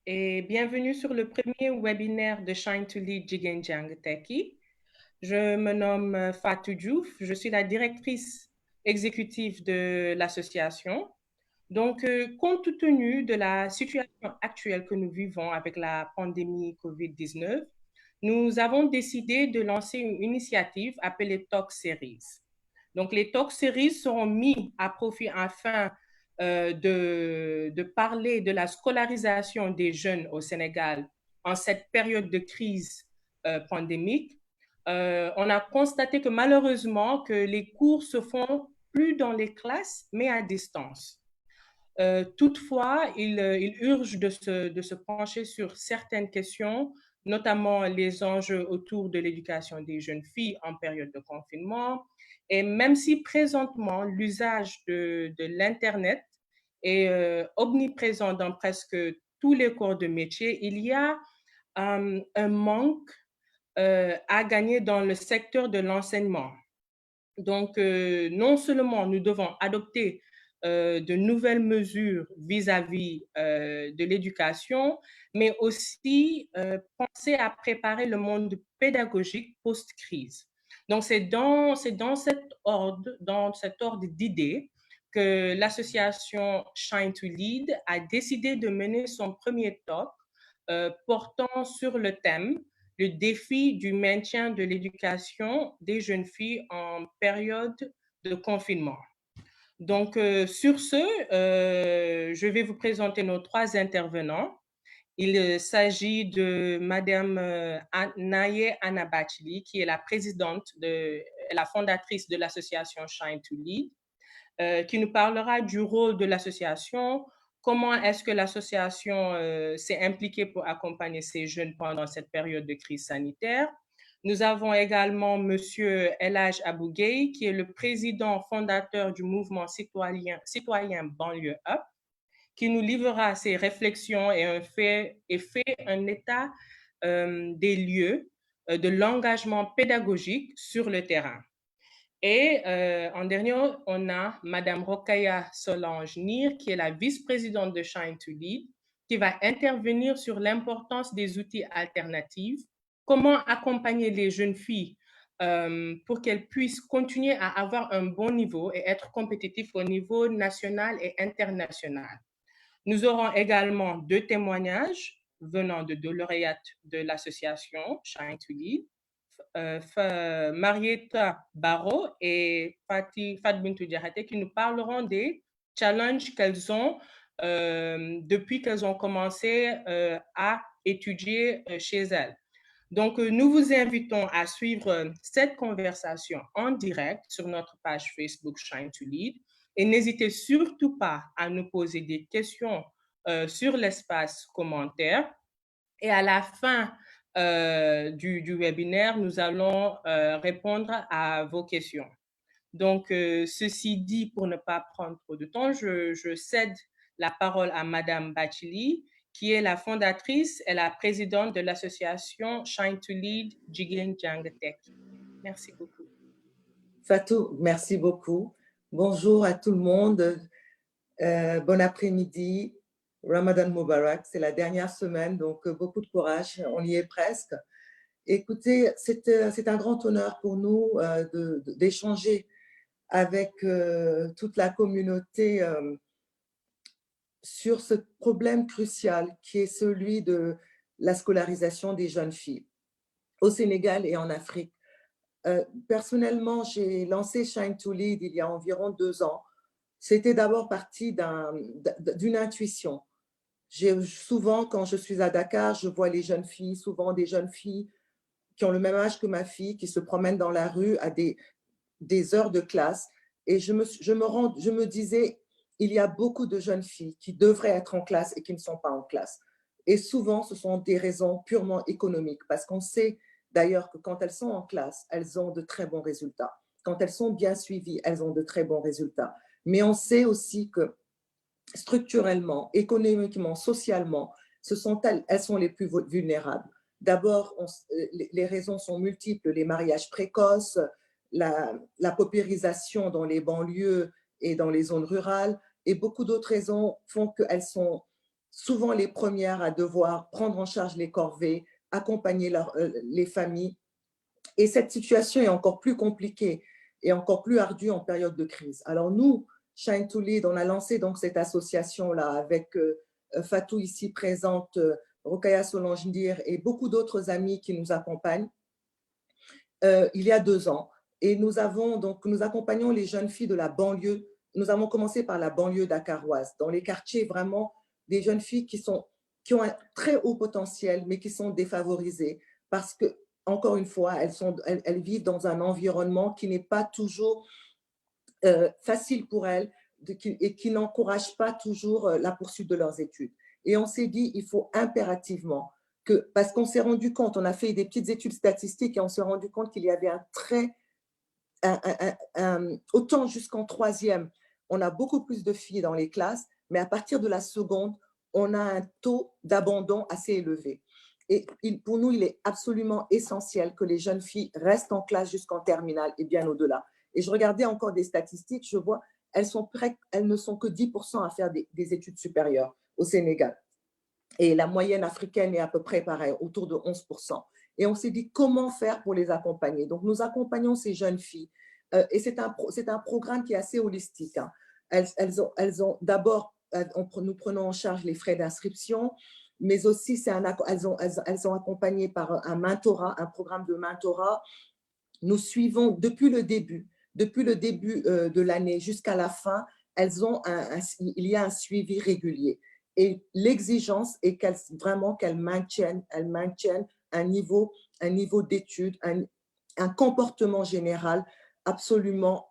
et bienvenue sur le premier webinaire de Shine to Lead Jigéen Jàng Tekki. Je me nomme Fatou Diouf, je suis la directrice exécutive de l'association. Donc, compte tenu de la situation actuelle que nous vivons avec la pandémie COVID-19, nous avons décidé de lancer une initiative appelée Talk Series. Donc, les Talk Series seront mis à profit afin de parler de la scolarisation des jeunes au Sénégal en cette période de crise pandémique. On a constaté que malheureusement, que les cours se font plus dans les classes, mais à distance. Toutefois, il urge de se pencher sur certaines questions, notamment les enjeux autour de l'éducation des jeunes filles en période de confinement. Et même si présentement, l'usage de l'Internet est omniprésent dans presque tous les corps de métier, il y a un manque à gagner dans le secteur de l'enseignement. Donc, non seulement nous devons adopter de nouvelles mesures vis-à-vis de l'éducation, mais aussi penser à préparer le monde pédagogique post-crise. Donc, dans cet ordre d'idées que l'association Shine to Lead a décidé de mener son premier talk portant sur le thème le défi du maintien de l'éducation des jeunes filles en période de confinement. Donc, sur ce, je vais vous présenter nos trois intervenants. Il s'agit de Madame Naye Anabachili, qui est la présidente, la fondatrice de l'association Shine to Lead, qui nous parlera du rôle de l'association, comment est-ce que l'association s'est impliquée pour accompagner ces jeunes pendant cette période de crise sanitaire. Nous avons également Monsieur Elhaj Abougay, qui est le président fondateur du mouvement citoyen Banlieue Up, qui nous livrera ses réflexions et fait un état des lieux de l'engagement pédagogique sur le terrain. Et en dernier, on a Madame Rokaya Solange Nir, qui est la vice-présidente de Shine to Lead, qui va intervenir sur l'importance des outils alternatifs, comment accompagner les jeunes filles pour qu'elles puissent continuer à avoir un bon niveau et être compétitifs au niveau national et international. Nous aurons également deux témoignages venant de deux lauréates de l'association Shine to Lead, Marietta Barrault et Fat Bintou Diarate, qui nous parleront des challenges qu'elles ont depuis qu'elles ont commencé à étudier chez elles. Donc, nous vous invitons à suivre cette conversation en direct sur notre page Facebook Shine to Lead et n'hésitez surtout pas à nous poser des questions sur l'espace commentaire. Et à la fin du webinaire, nous allons répondre à vos questions. Donc, ceci dit, pour ne pas prendre trop de temps, je cède la parole à Madame Bachili, qui est la fondatrice et la présidente de l'association Shine to Lead Jigéen Jàng Tekki. Merci beaucoup. Fatou, merci beaucoup. Bonjour à tout le monde. Bon après-midi. Ramadan Mubarak, c'est la dernière semaine, donc beaucoup de courage, on y est presque. Écoutez, c'est un grand honneur pour nous d'échanger avec toute la communauté sur ce problème crucial qui est celui de la scolarisation des jeunes filles au Sénégal et en Afrique. Personnellement, j'ai lancé Shine to Lead il y a environ 2 ans. C'était d'abord parti d'une intuition. Souvent, quand je suis à Dakar, je vois les jeunes filles, souvent des jeunes filles qui ont le même âge que ma fille, qui se promènent dans la rue à des heures de classe. Et je me disais, il y a beaucoup de jeunes filles qui devraient être en classe et qui ne sont pas en classe. Et souvent, ce sont des raisons purement économiques, parce qu'on sait d'ailleurs que quand elles sont en classe, elles ont de très bons résultats. Quand elles sont bien suivies, elles ont de très bons résultats. Mais on sait aussi que structurellement, économiquement, socialement, elles sont les plus vulnérables. D'abord, les raisons sont multiples, les mariages précoces, la paupérisation dans les banlieues et dans les zones rurales, et beaucoup d'autres raisons font qu'elles sont souvent les premières à devoir prendre en charge les corvées, accompagner les familles. Et cette situation est encore plus compliquée et encore plus ardue en période de crise. Alors nous, Shine to Lead, on a lancé donc cette association-là avec Fatou ici présente, Rokaya Solange Ndir et beaucoup d'autres amis qui nous accompagnent il y a 2 ans. Et nous accompagnons les jeunes filles de la banlieue. Nous avons commencé par la banlieue dakaroise, dans les quartiers vraiment des jeunes filles qui ont un très haut potentiel, mais qui sont défavorisées parce que, encore une fois, elles vivent dans un environnement qui n'est pas toujours facile pour elles et qui n'encourage pas toujours la poursuite de leurs études. Et on s'est dit, il faut impérativement parce qu'on s'est rendu compte, on a fait des petites études statistiques et on s'est rendu compte qu'il y avait autant jusqu'en 3e, on a beaucoup plus de filles dans les classes, mais à partir de la seconde, on a un taux d'abandon assez élevé. Et pour nous, il est absolument essentiel que les jeunes filles restent en classe jusqu'en terminale et bien au-delà. Et je regardais encore des statistiques, je vois, elles ne sont que 10% à faire des études supérieures au Sénégal. Et la moyenne africaine est à peu près pareil, autour de 11%. Et on s'est dit comment faire pour les accompagner. Donc, nous accompagnons ces jeunes filles. Et c'est un programme qui est assez holistique. Hein. Elles ont d'abord, nous prenons en charge les frais d'inscription, mais aussi elles sont accompagnées par un mentorat, un programme de mentorat. Nous suivons depuis le début de l'année jusqu'à la fin, il y a un suivi régulier. Et l'exigence est qu'elles maintiennent un niveau d'études, un comportement général absolument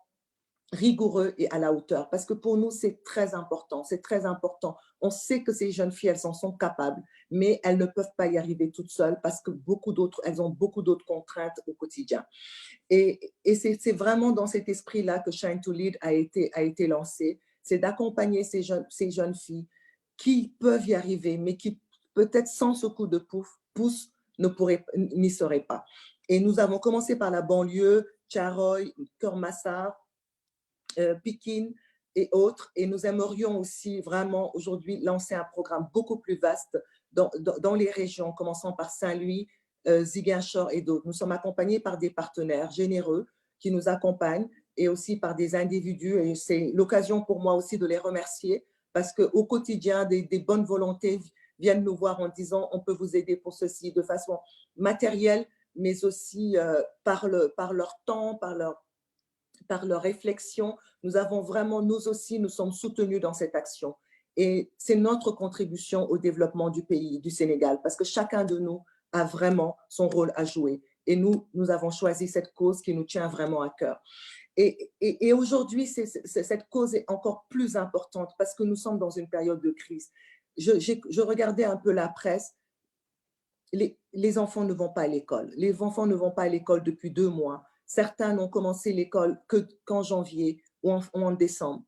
rigoureux et à la hauteur. Parce que pour nous, c'est très important. On sait que ces jeunes filles, elles en sont capables, mais elles ne peuvent pas y arriver toutes seules parce que elles ont beaucoup d'autres contraintes au quotidien. Et c'est vraiment dans cet esprit-là que Shine to Lead a été lancé. C'est d'accompagner ces jeunes filles qui peuvent y arriver, mais qui peut-être sans ce coup de pouce n'y seraient pas. Et nous avons commencé par la banlieue, Tcharoy, Keur-Massar, Pikine et autres. Et nous aimerions aussi vraiment aujourd'hui lancer un programme beaucoup plus vaste dans les régions, commençant par Saint-Louis, Ziguinchor et d'autres. Nous sommes accompagnés par des partenaires généreux qui nous accompagnent et aussi par des individus. Et c'est l'occasion pour moi aussi de les remercier parce qu'au quotidien, des bonnes volontés viennent nous voir en disant on peut vous aider pour ceci de façon matérielle, mais aussi par leur temps, par leur réflexion. Nous avons vraiment, nous aussi, nous sommes soutenus dans cette action. Et c'est notre contribution au développement du pays, du Sénégal, parce que chacun de nous a vraiment son rôle à jouer. Et nous avons choisi cette cause qui nous tient vraiment à cœur. Et aujourd'hui, cette cause est encore plus importante parce que nous sommes dans une période de crise. Je regardais un peu la presse. Les enfants ne vont pas à l'école. Les enfants ne vont pas à l'école depuis 2 mois. Certains n'ont commencé l'école qu'en janvier ou en décembre.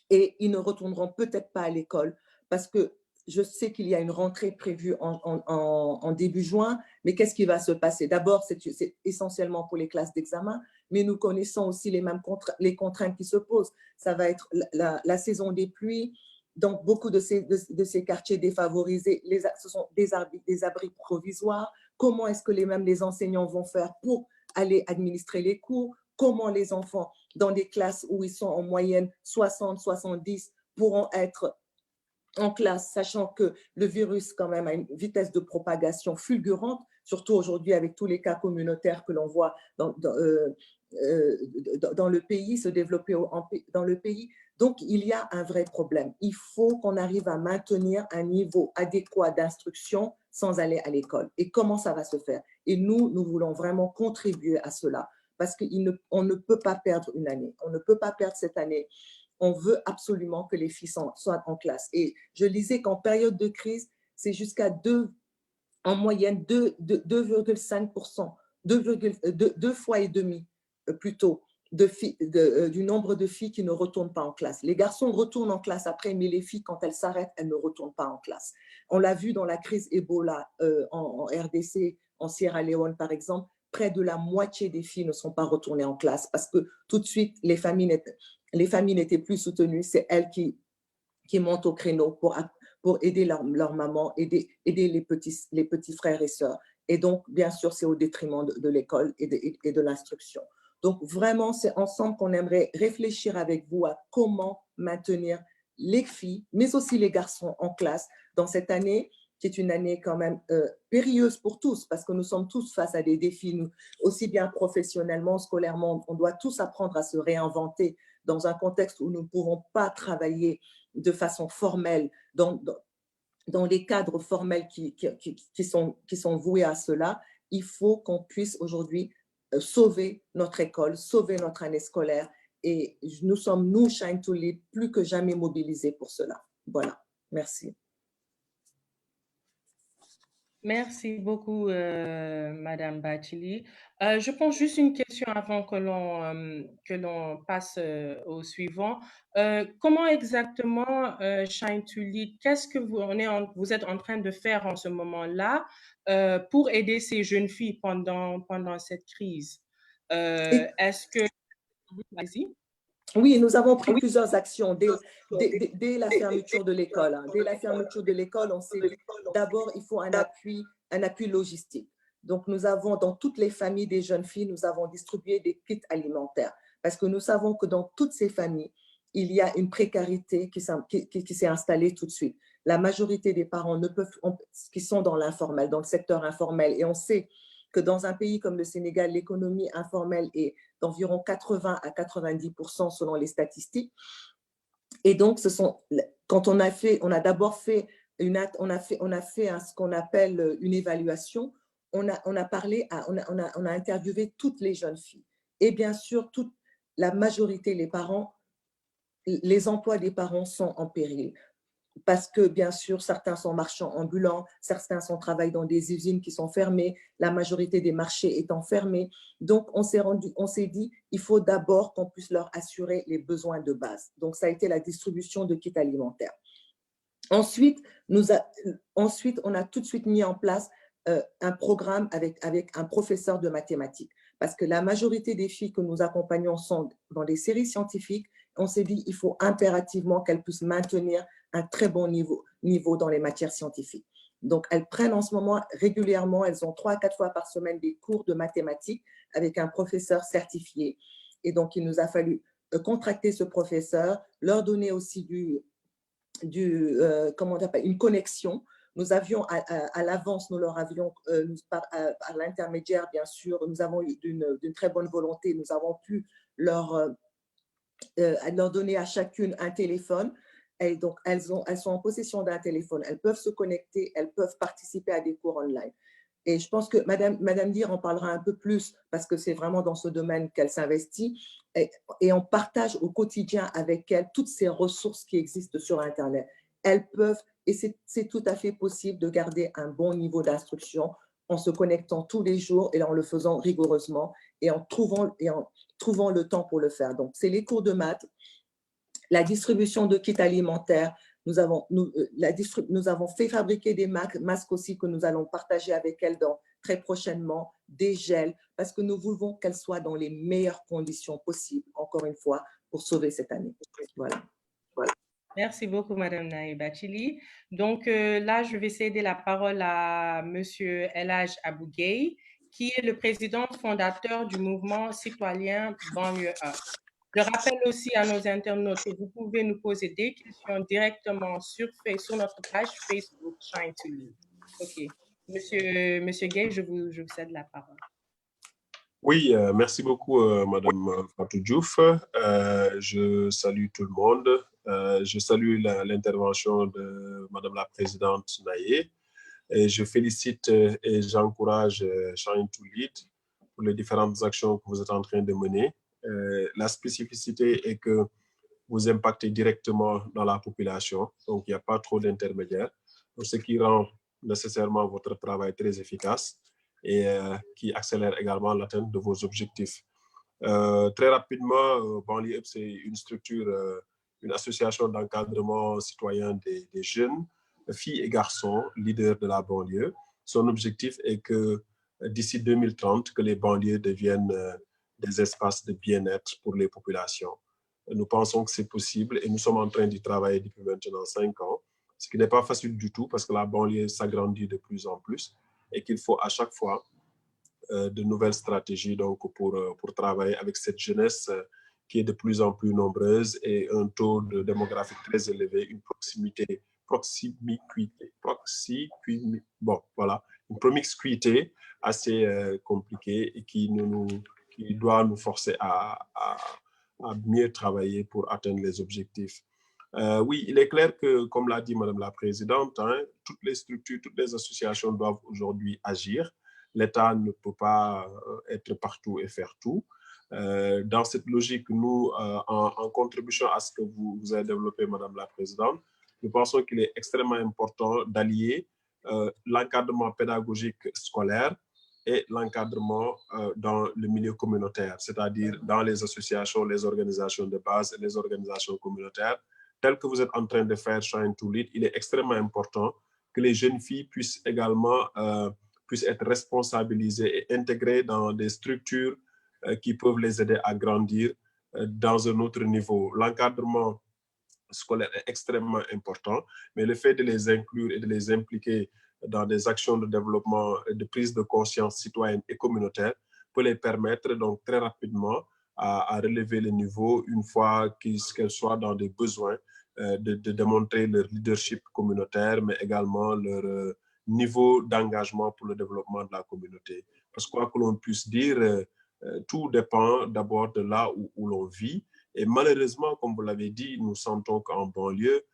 Et ils ne retourneront peut-être pas à l'école parce que je sais qu'il y a une rentrée prévue en début juin, mais qu'est-ce qui va se passer? D'abord, c'est essentiellement pour les classes d'examen, mais nous connaissons aussi les contraintes qui se posent. Ça va être la saison des pluies. Donc, beaucoup de ces quartiers défavorisés, ce sont des abris provisoires. Comment est-ce que les enseignants vont faire pour aller administrer les cours? Comment les enfants, dans des classes où ils sont en moyenne 60, 70, pourront être en classe, sachant que le virus, quand même, a une vitesse de propagation fulgurante, surtout aujourd'hui avec tous les cas communautaires que l'on voit dans le pays, se développer dans le pays. Donc, il y a un vrai problème. Il faut qu'on arrive à maintenir un niveau adéquat d'instruction sans aller à l'école. Et comment ça va se faire? Et nous voulons vraiment contribuer à cela parce qu'on ne peut pas perdre une année. On ne peut pas perdre cette année. On veut absolument que les filles soient en classe. Et je lisais qu'en période de crise, c'est jusqu'à en moyenne 2,5%, 2 fois et demi plutôt, du nombre de filles qui ne retournent pas en classe. Les garçons retournent en classe après, mais les filles, quand elles s'arrêtent, elles ne retournent pas en classe. On l'a vu dans la crise Ebola en RDC, en Sierra Leone par exemple, près de la moitié des filles ne sont pas retournées en classe parce que tout de suite, les familles n'étaient plus soutenues. C'est elles qui montent au créneau pour aider leur maman, aider les petits frères et sœurs. Et donc, bien sûr, c'est au détriment de l'école et de l'instruction. Donc, vraiment, c'est ensemble qu'on aimerait réfléchir avec vous à comment maintenir les filles, mais aussi les garçons en classe dans cette année qui est une année quand même périlleuse pour tous, parce que nous sommes tous face à des défis, nous, aussi bien professionnellement, scolairement, on doit tous apprendre à se réinventer dans un contexte où nous ne pouvons pas travailler de façon formelle, dans les cadres formels qui sont voués à cela. Il faut qu'on puisse aujourd'hui sauver notre école, sauver notre année scolaire, et nous sommes, nous, Shine to Lead, plus que jamais mobilisés pour cela. Voilà, merci. Merci beaucoup, Madame Bathily. Je pose juste une question avant que l'on passe au suivant. Comment exactement, Shine to Lead, qu'est-ce que vous êtes en train de faire en ce moment-là pour aider ces jeunes filles pendant cette crise? Est-ce que... Vas-y. Oui, nous avons pris plusieurs actions dès la fermeture de l'école. Hein. Dès la fermeture de l'école, on s'est dit d'abord, il faut un appui logistique. Donc, nous avons, dans toutes les familles des jeunes filles, nous avons distribué des kits alimentaires parce que nous savons que dans toutes ces familles, il y a une précarité qui s'est installée tout de suite. La majorité des parents qui sont dans l'informel, dans le secteur informel, et on sait que dans un pays comme le Sénégal, l'économie informelle est d'environ 80 à 90% selon les statistiques. Et donc, quand on a d'abord fait ce qu'on appelle une évaluation. On a interviewé toutes les jeunes filles. Et bien sûr, la majorité, les parents, les emplois des parents sont en péril. Parce que, bien sûr, certains sont marchands ambulants, certains travaillent dans des usines qui sont fermées, la majorité des marchés étant fermés. Donc, on s'est dit, il faut d'abord qu'on puisse leur assurer les besoins de base. Donc, ça a été la distribution de kits alimentaires. Ensuite, on a tout de suite mis en place un programme avec un professeur de mathématiques. Parce que la majorité des filles que nous accompagnons sont dans des séries scientifiques. On s'est dit, il faut impérativement qu'elles puissent maintenir un très bon niveau dans les matières scientifiques. Donc, elles prennent en ce moment régulièrement, elles ont 3 à 4 fois par semaine des cours de mathématiques avec un professeur certifié. Et donc, il nous a fallu contracter ce professeur, leur donner aussi une connexion. Nous avions à l'avance, nous leur avions, à l'intermédiaire, bien sûr, nous avons eu d'une très bonne volonté, nous avons pu leur donner à chacune un téléphone. Et donc, elles sont en possession d'un téléphone. Elles peuvent se connecter, elles peuvent participer à des cours online. Et je pense que Madame Dir en parlera un peu plus parce que c'est vraiment dans ce domaine qu'elle s'investit. Et on partage au quotidien avec elles toutes ces ressources qui existent sur Internet. Elles peuvent, et c'est tout à fait possible de garder un bon niveau d'instruction en se connectant tous les jours et en le faisant rigoureusement et en trouvant le temps pour le faire. Donc, c'est les cours de maths, la distribution de kits alimentaires. Nous avons fait fabriquer des masques aussi que nous allons partager avec elles très prochainement, des gels, parce que nous voulons qu'elles soient dans les meilleures conditions possibles, encore une fois, pour sauver cette année. Voilà. Merci beaucoup, Madame Naï Bathily. Donc là, je vais céder la parole à Monsieur Elhaj Abougueye, qui est le président fondateur du mouvement citoyen Banlieue 1. Je rappelle aussi à nos internautes que vous pouvez nous poser des questions directement sur notre page Facebook Shine to Lead. OK. Monsieur Gay, je vous cède la parole. Oui, merci beaucoup, Madame Fatou Diouf. Je salue tout le monde. Je salue l'intervention de Madame la Présidente Naïe. Et je félicite et j'encourage Shine to Lead pour les différentes actions que vous êtes en train de mener. La spécificité est que vous impactez directement dans la population, donc il n'y a pas trop d'intermédiaires, ce qui rend nécessairement votre travail très efficace et qui accélère également l'atteinte de vos objectifs. Très rapidement, Banlieue, c'est une structure, une association d'encadrement citoyen des jeunes, filles et garçons, leaders de la banlieue. Son objectif est que d'ici 2030, que les banlieues deviennent des espaces de bien-être pour les populations. Nous pensons que c'est possible et nous sommes en train d'y travailler depuis maintenant 5 ans. ce qui n'est pas facile du tout parce que la banlieue s'agrandit de plus en plus et qu'il faut à chaque fois de nouvelles stratégies donc, pour travailler avec cette jeunesse qui est de plus en plus nombreuse et un taux de démographique très élevé, une bon, voilà, une promiscuité assez compliquée et qui doit nous forcer à mieux travailler pour atteindre les objectifs. Oui, il est clair que, comme l'a dit Madame la Présidente, hein, toutes les structures, toutes les associations doivent aujourd'hui agir. L'État ne peut pas être partout et faire tout. Dans cette logique, nous, en contribution à ce que vous avez développé, Madame la Présidente, nous pensons qu'il est extrêmement important d'allier l'encadrement pédagogique scolaire et l'encadrement dans le milieu communautaire, c'est-à-dire dans les associations, les organisations de base et les organisations communautaires, tel que vous êtes en train de faire Shine to Lead. Il est extrêmement important que les jeunes filles puissent également puissent être responsabilisées et intégrées dans des structures qui peuvent les aider à grandir dans un autre niveau. L'encadrement scolaire est extrêmement important, mais le fait de les inclure et de les impliquer dans des actions de développement et de prise de conscience citoyenne et communautaire peut les permettre donc très rapidement à relever le niveau une fois qu'elles soient dans des besoins de démontrer leur leadership communautaire, mais également leur niveau d'engagement pour le développement de la communauté. Parce que quoi que l'on puisse dire, tout dépend d'abord de là où l'on vit. Et malheureusement, comme vous l'avez dit, nous sentons qu'en banlieue,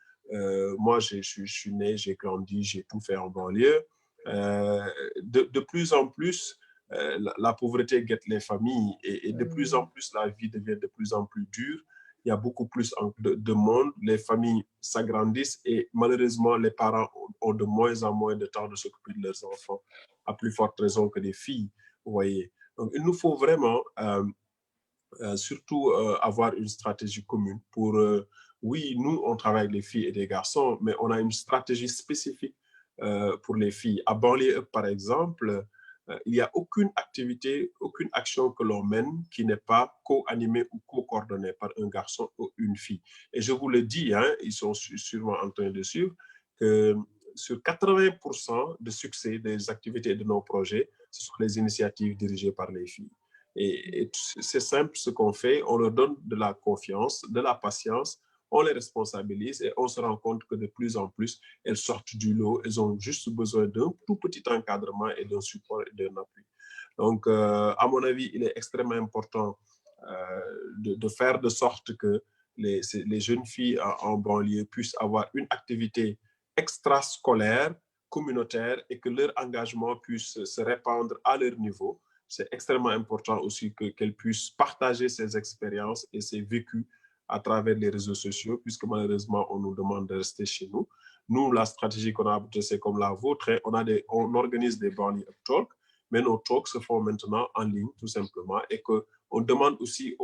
moi, je suis né, j'ai grandi, j'ai tout fait en banlieue. De plus en plus, la pauvreté guette les familles et de plus en plus, la vie devient de plus en plus dure. Il y a beaucoup plus de monde, les familles s'agrandissent et malheureusement, les parents ont de moins en moins de temps de s'occuper de leurs enfants, à plus forte raison que les filles, vous voyez. Donc, il nous faut vraiment surtout avoir une stratégie commune pour, oui, nous, on travaille avec les filles et les garçons, mais on a une stratégie spécifique pour les filles. À banlieue, par exemple, il n'y a aucune activité, aucune action que l'on mène qui n'est pas co-animée ou co-coordonnée par un garçon ou une fille. Et je vous le dis, hein, ils sont sûrement en train de suivre, que sur 80% de succès des activités de nos projets, ce sont les initiatives dirigées par les filles. Et c'est simple ce qu'on fait, on leur donne de la confiance, de la patience, on les responsabilise et on se rend compte que de plus en plus, elles sortent du lot, elles ont juste besoin d'un tout petit encadrement et d'un support et d'un appui. Donc, à mon avis, il est extrêmement important de faire de sorte que les jeunes filles en banlieue puissent avoir une activité extrascolaire, communautaire et que leur engagement puisse se répandre à leur niveau. C'est extrêmement important aussi qu'elles puissent partager ces expériences et ces vécus à travers les réseaux sociaux, puisque malheureusement, on nous demande de rester chez nous. Nous, la stratégie qu'on a adoptée, c'est comme la vôtre. On organise des banlieue talks, mais nos talks se font maintenant en ligne, tout simplement, et qu'on demande aussi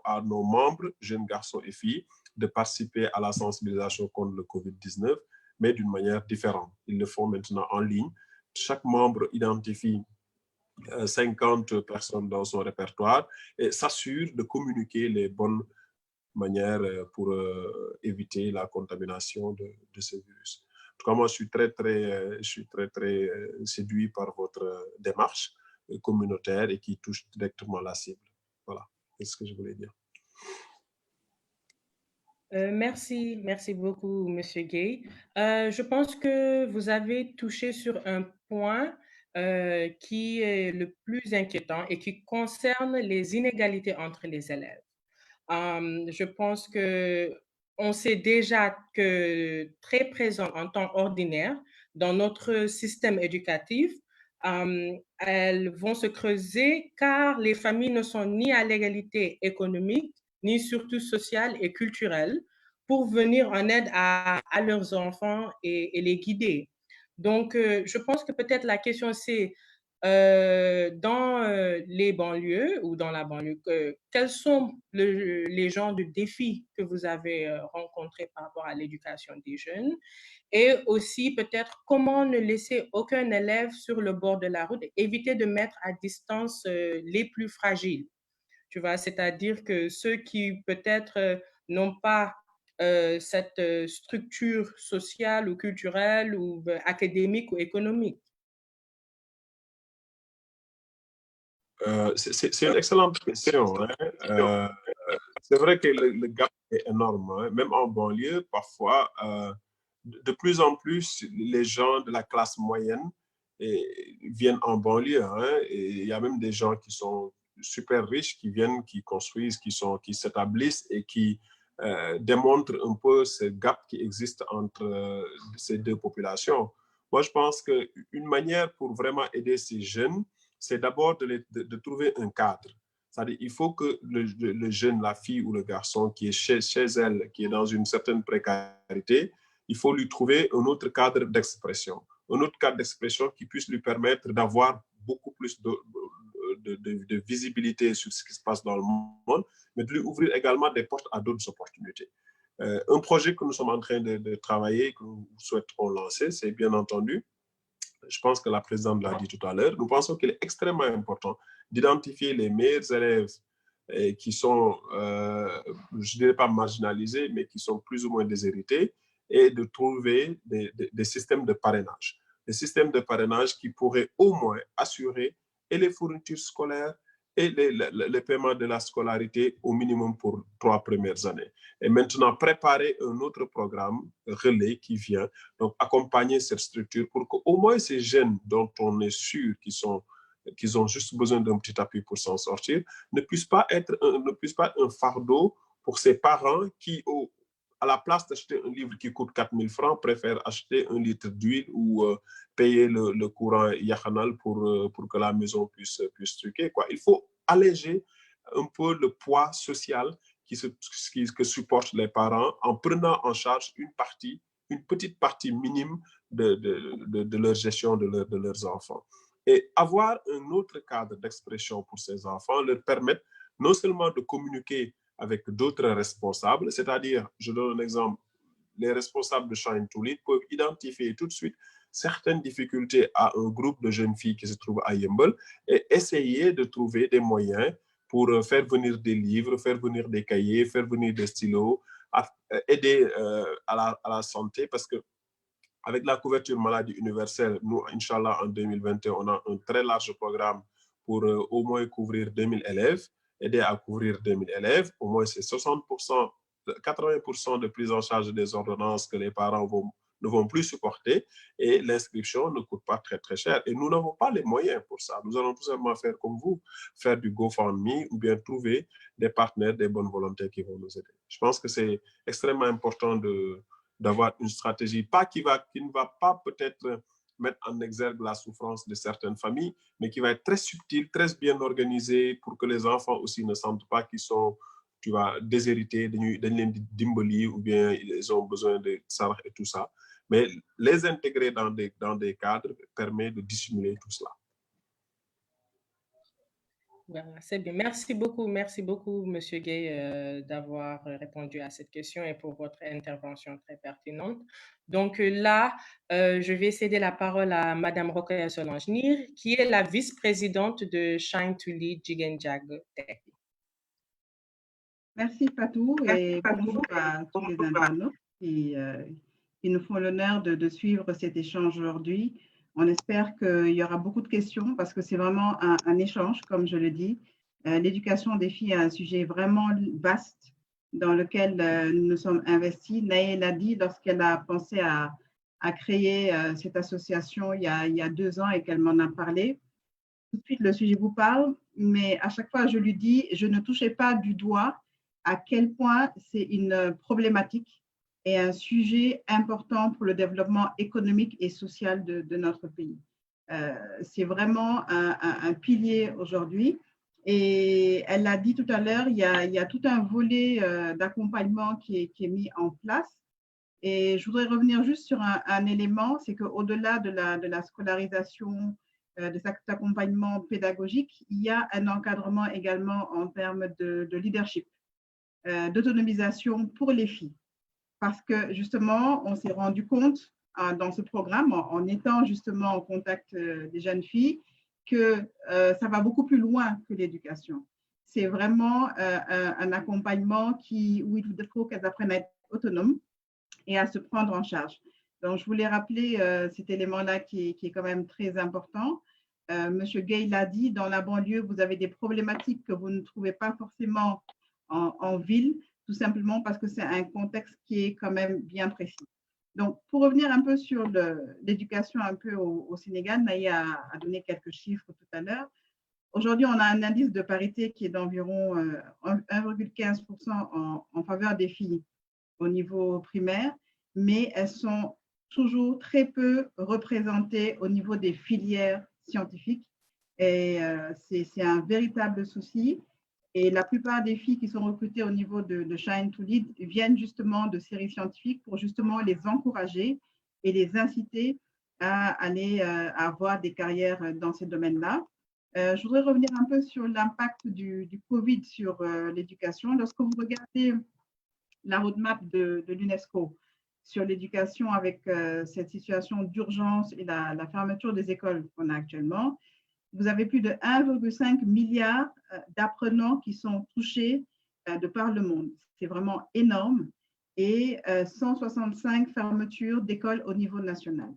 à nos membres, jeunes garçons et filles, de participer à la sensibilisation contre le COVID-19, mais d'une manière différente. Ils le font maintenant en ligne. Chaque membre identifie 50 personnes dans son répertoire et s'assure de communiquer les bonnes manières pour éviter la contamination de ce virus. En tout cas, moi, je suis très séduit par votre démarche communautaire et qui touche directement la cible. Voilà, c'est ce que je voulais dire. Merci beaucoup, Monsieur Gay. Je pense que vous avez touché sur un point qui est le plus inquiétant et qui concerne les inégalités entre les élèves. Je pense que on sait déjà que très présent en temps ordinaire dans notre système éducatif, elles vont se creuser car les familles ne sont ni à l'égalité économique, ni surtout sociale et culturelle pour venir en aide à leurs enfants et les guider. Donc, je pense que peut-être la question c'est dans les banlieues ou dans la banlieue, quels sont les genres de défis que vous avez rencontrés par rapport à l'éducation des jeunes et aussi peut-être comment ne laisser aucun élève sur le bord de la route, éviter de mettre à distance les plus fragiles, tu vois, c'est-à-dire que ceux qui peut-être n'ont pas cette structure sociale ou culturelle ou académique ou économique? C'est une excellente question, hein. C'est vrai que le gap est énorme, hein. Même en banlieue, parfois, de plus en plus, les gens de la classe moyenne viennent en banlieue, hein. Et il y a même des gens qui sont super riches, qui viennent, qui construisent, qui s'établissent et qui démontrent un peu ce gap qui existe entre ces deux populations. Moi, je pense qu'une manière pour vraiment aider ces jeunes, c'est d'abord de trouver un cadre. C'est-à-dire il faut que le jeune, la fille ou le garçon qui est chez elle, qui est dans une certaine précarité, il faut lui trouver un autre cadre d'expression. Un autre cadre d'expression qui puisse lui permettre d'avoir beaucoup plus de visibilité sur ce qui se passe dans le monde, mais de lui ouvrir également des portes à d'autres opportunités. Un projet que nous sommes en train de travailler, que nous souhaiterons lancer, c'est bien entendu, je pense que la présidente l'a dit tout à l'heure, nous pensons qu'il est extrêmement important d'identifier les meilleurs élèves qui sont, je ne dirais pas marginalisés, mais qui sont plus ou moins déshérités, et de trouver des systèmes de parrainage. Des systèmes de parrainage qui pourraient au moins assurer et les fournitures scolaires et les paiements de la scolarité au minimum pour 3 premières années. Et maintenant, préparer un autre programme relais qui vient, donc accompagner cette structure pour qu'au moins ces jeunes dont on est sûr qu'ils ont juste besoin d'un petit appui pour s'en sortir, ne puissent pas être un fardeau pour ces parents qui, à la place d'acheter un livre qui coûte 4 000 francs, préfèrent acheter un litre d'huile ou payer le courant Yahanal pour que la maison puisse truquer, quoi. Il faut alléger un peu le poids social que supportent les parents en prenant en charge une petite partie minime de leur gestion de leurs enfants. Et avoir un autre cadre d'expression pour ces enfants leur permet non seulement de communiquer avec d'autres responsables, c'est-à-dire, je donne un exemple, les responsables de Shine to Lead peuvent identifier tout de suite certaines difficultés à un groupe de jeunes filles qui se trouve à Yembel et essayer de trouver des moyens pour faire venir des livres, faire venir des cahiers, faire venir des stylos, aider à la santé, parce que avec la couverture maladie universelle, nous, Inch'Allah, en 2021, on a un très large programme pour au moins couvrir 2000 élèves, aider à couvrir 2000 élèves. Au moins, c'est 60%, 80% de prise en charge des ordonnances que les parents ne vont plus supporter, et l'inscription ne coûte pas très, très cher. Et nous n'avons pas les moyens pour ça. Nous allons tout simplement faire comme vous, faire du GoFundMe ou bien trouver des partenaires, des bonnes volontés qui vont nous aider. Je pense que c'est extrêmement important d'avoir une stratégie qui ne va pas peut-être mettre en exergue la souffrance de certaines familles, mais qui va être très subtile, très bien organisée pour que les enfants aussi ne sentent pas qu'ils sont, tu vois, déshérités, d'imboli, ou bien ils ont besoin de sarah et tout ça. Mais les intégrer dans des cadres permet de dissimuler tout cela. Voilà, c'est bien. Merci beaucoup, Monsieur Gay, d'avoir répondu à cette question et pour votre intervention très pertinente. Donc là, je vais céder la parole à Madame Rokhaya Solange Nir, qui est la vice-présidente de Shine to Lead Jigéen Diago Tech. Merci Fatou et bonjour à tous les internautes qui nous font l'honneur de suivre cet échange aujourd'hui. On espère qu'il y aura beaucoup de questions parce que c'est vraiment un échange, comme je le dis. L'éducation des filles est un sujet vraiment vaste dans lequel nous nous sommes investis. Naïe l'a dit lorsqu'elle a pensé à créer cette association il y a 2 ans et qu'elle m'en a parlé. Tout de suite, le sujet vous parle, mais à chaque fois, je lui dis, je ne touchais pas du doigt à quel point c'est une problématique et un sujet important pour le développement économique et social de notre pays. C'est vraiment un pilier aujourd'hui. Et elle l'a dit tout à l'heure, il y a tout un volet d'accompagnement qui est mis en place. Et je voudrais revenir juste sur un élément, c'est qu'au-delà de la scolarisation, de cet accompagnement pédagogique, il y a un encadrement également en termes de leadership, d'autonomisation pour les filles. Parce que justement, on s'est rendu compte dans ce programme, en étant justement en contact des jeunes filles, que ça va beaucoup plus loin que l'éducation. C'est vraiment un accompagnement où il faut qu'elles apprennent à être autonomes et à se prendre en charge. Donc, je voulais rappeler cet élément-là qui est quand même très important. Monsieur Gay l'a dit, dans la banlieue, vous avez des problématiques que vous ne trouvez pas forcément en ville, tout simplement parce que c'est un contexte qui est quand même bien précis. Donc, pour revenir un peu sur l'éducation un peu au Sénégal, Naïa a donné quelques chiffres tout à l'heure. Aujourd'hui, on a un indice de parité qui est d'environ 1,15% en faveur des filles au niveau primaire, mais elles sont toujours très peu représentées au niveau des filières scientifiques. Et c'est un véritable souci. Et la plupart des filles qui sont recrutées au niveau de Shine to Lead viennent justement de séries scientifiques pour justement les encourager et les inciter à aller avoir des carrières dans ces domaines-là. Je voudrais revenir un peu sur l'impact du Covid sur l'éducation. Lorsque vous regardez la roadmap de l'UNESCO sur l'éducation avec cette situation d'urgence et la fermeture des écoles qu'on a actuellement, vous avez plus de 1,5 milliard d'apprenants qui sont touchés de par le monde. C'est vraiment énorme. Et 165 fermetures d'écoles au niveau national.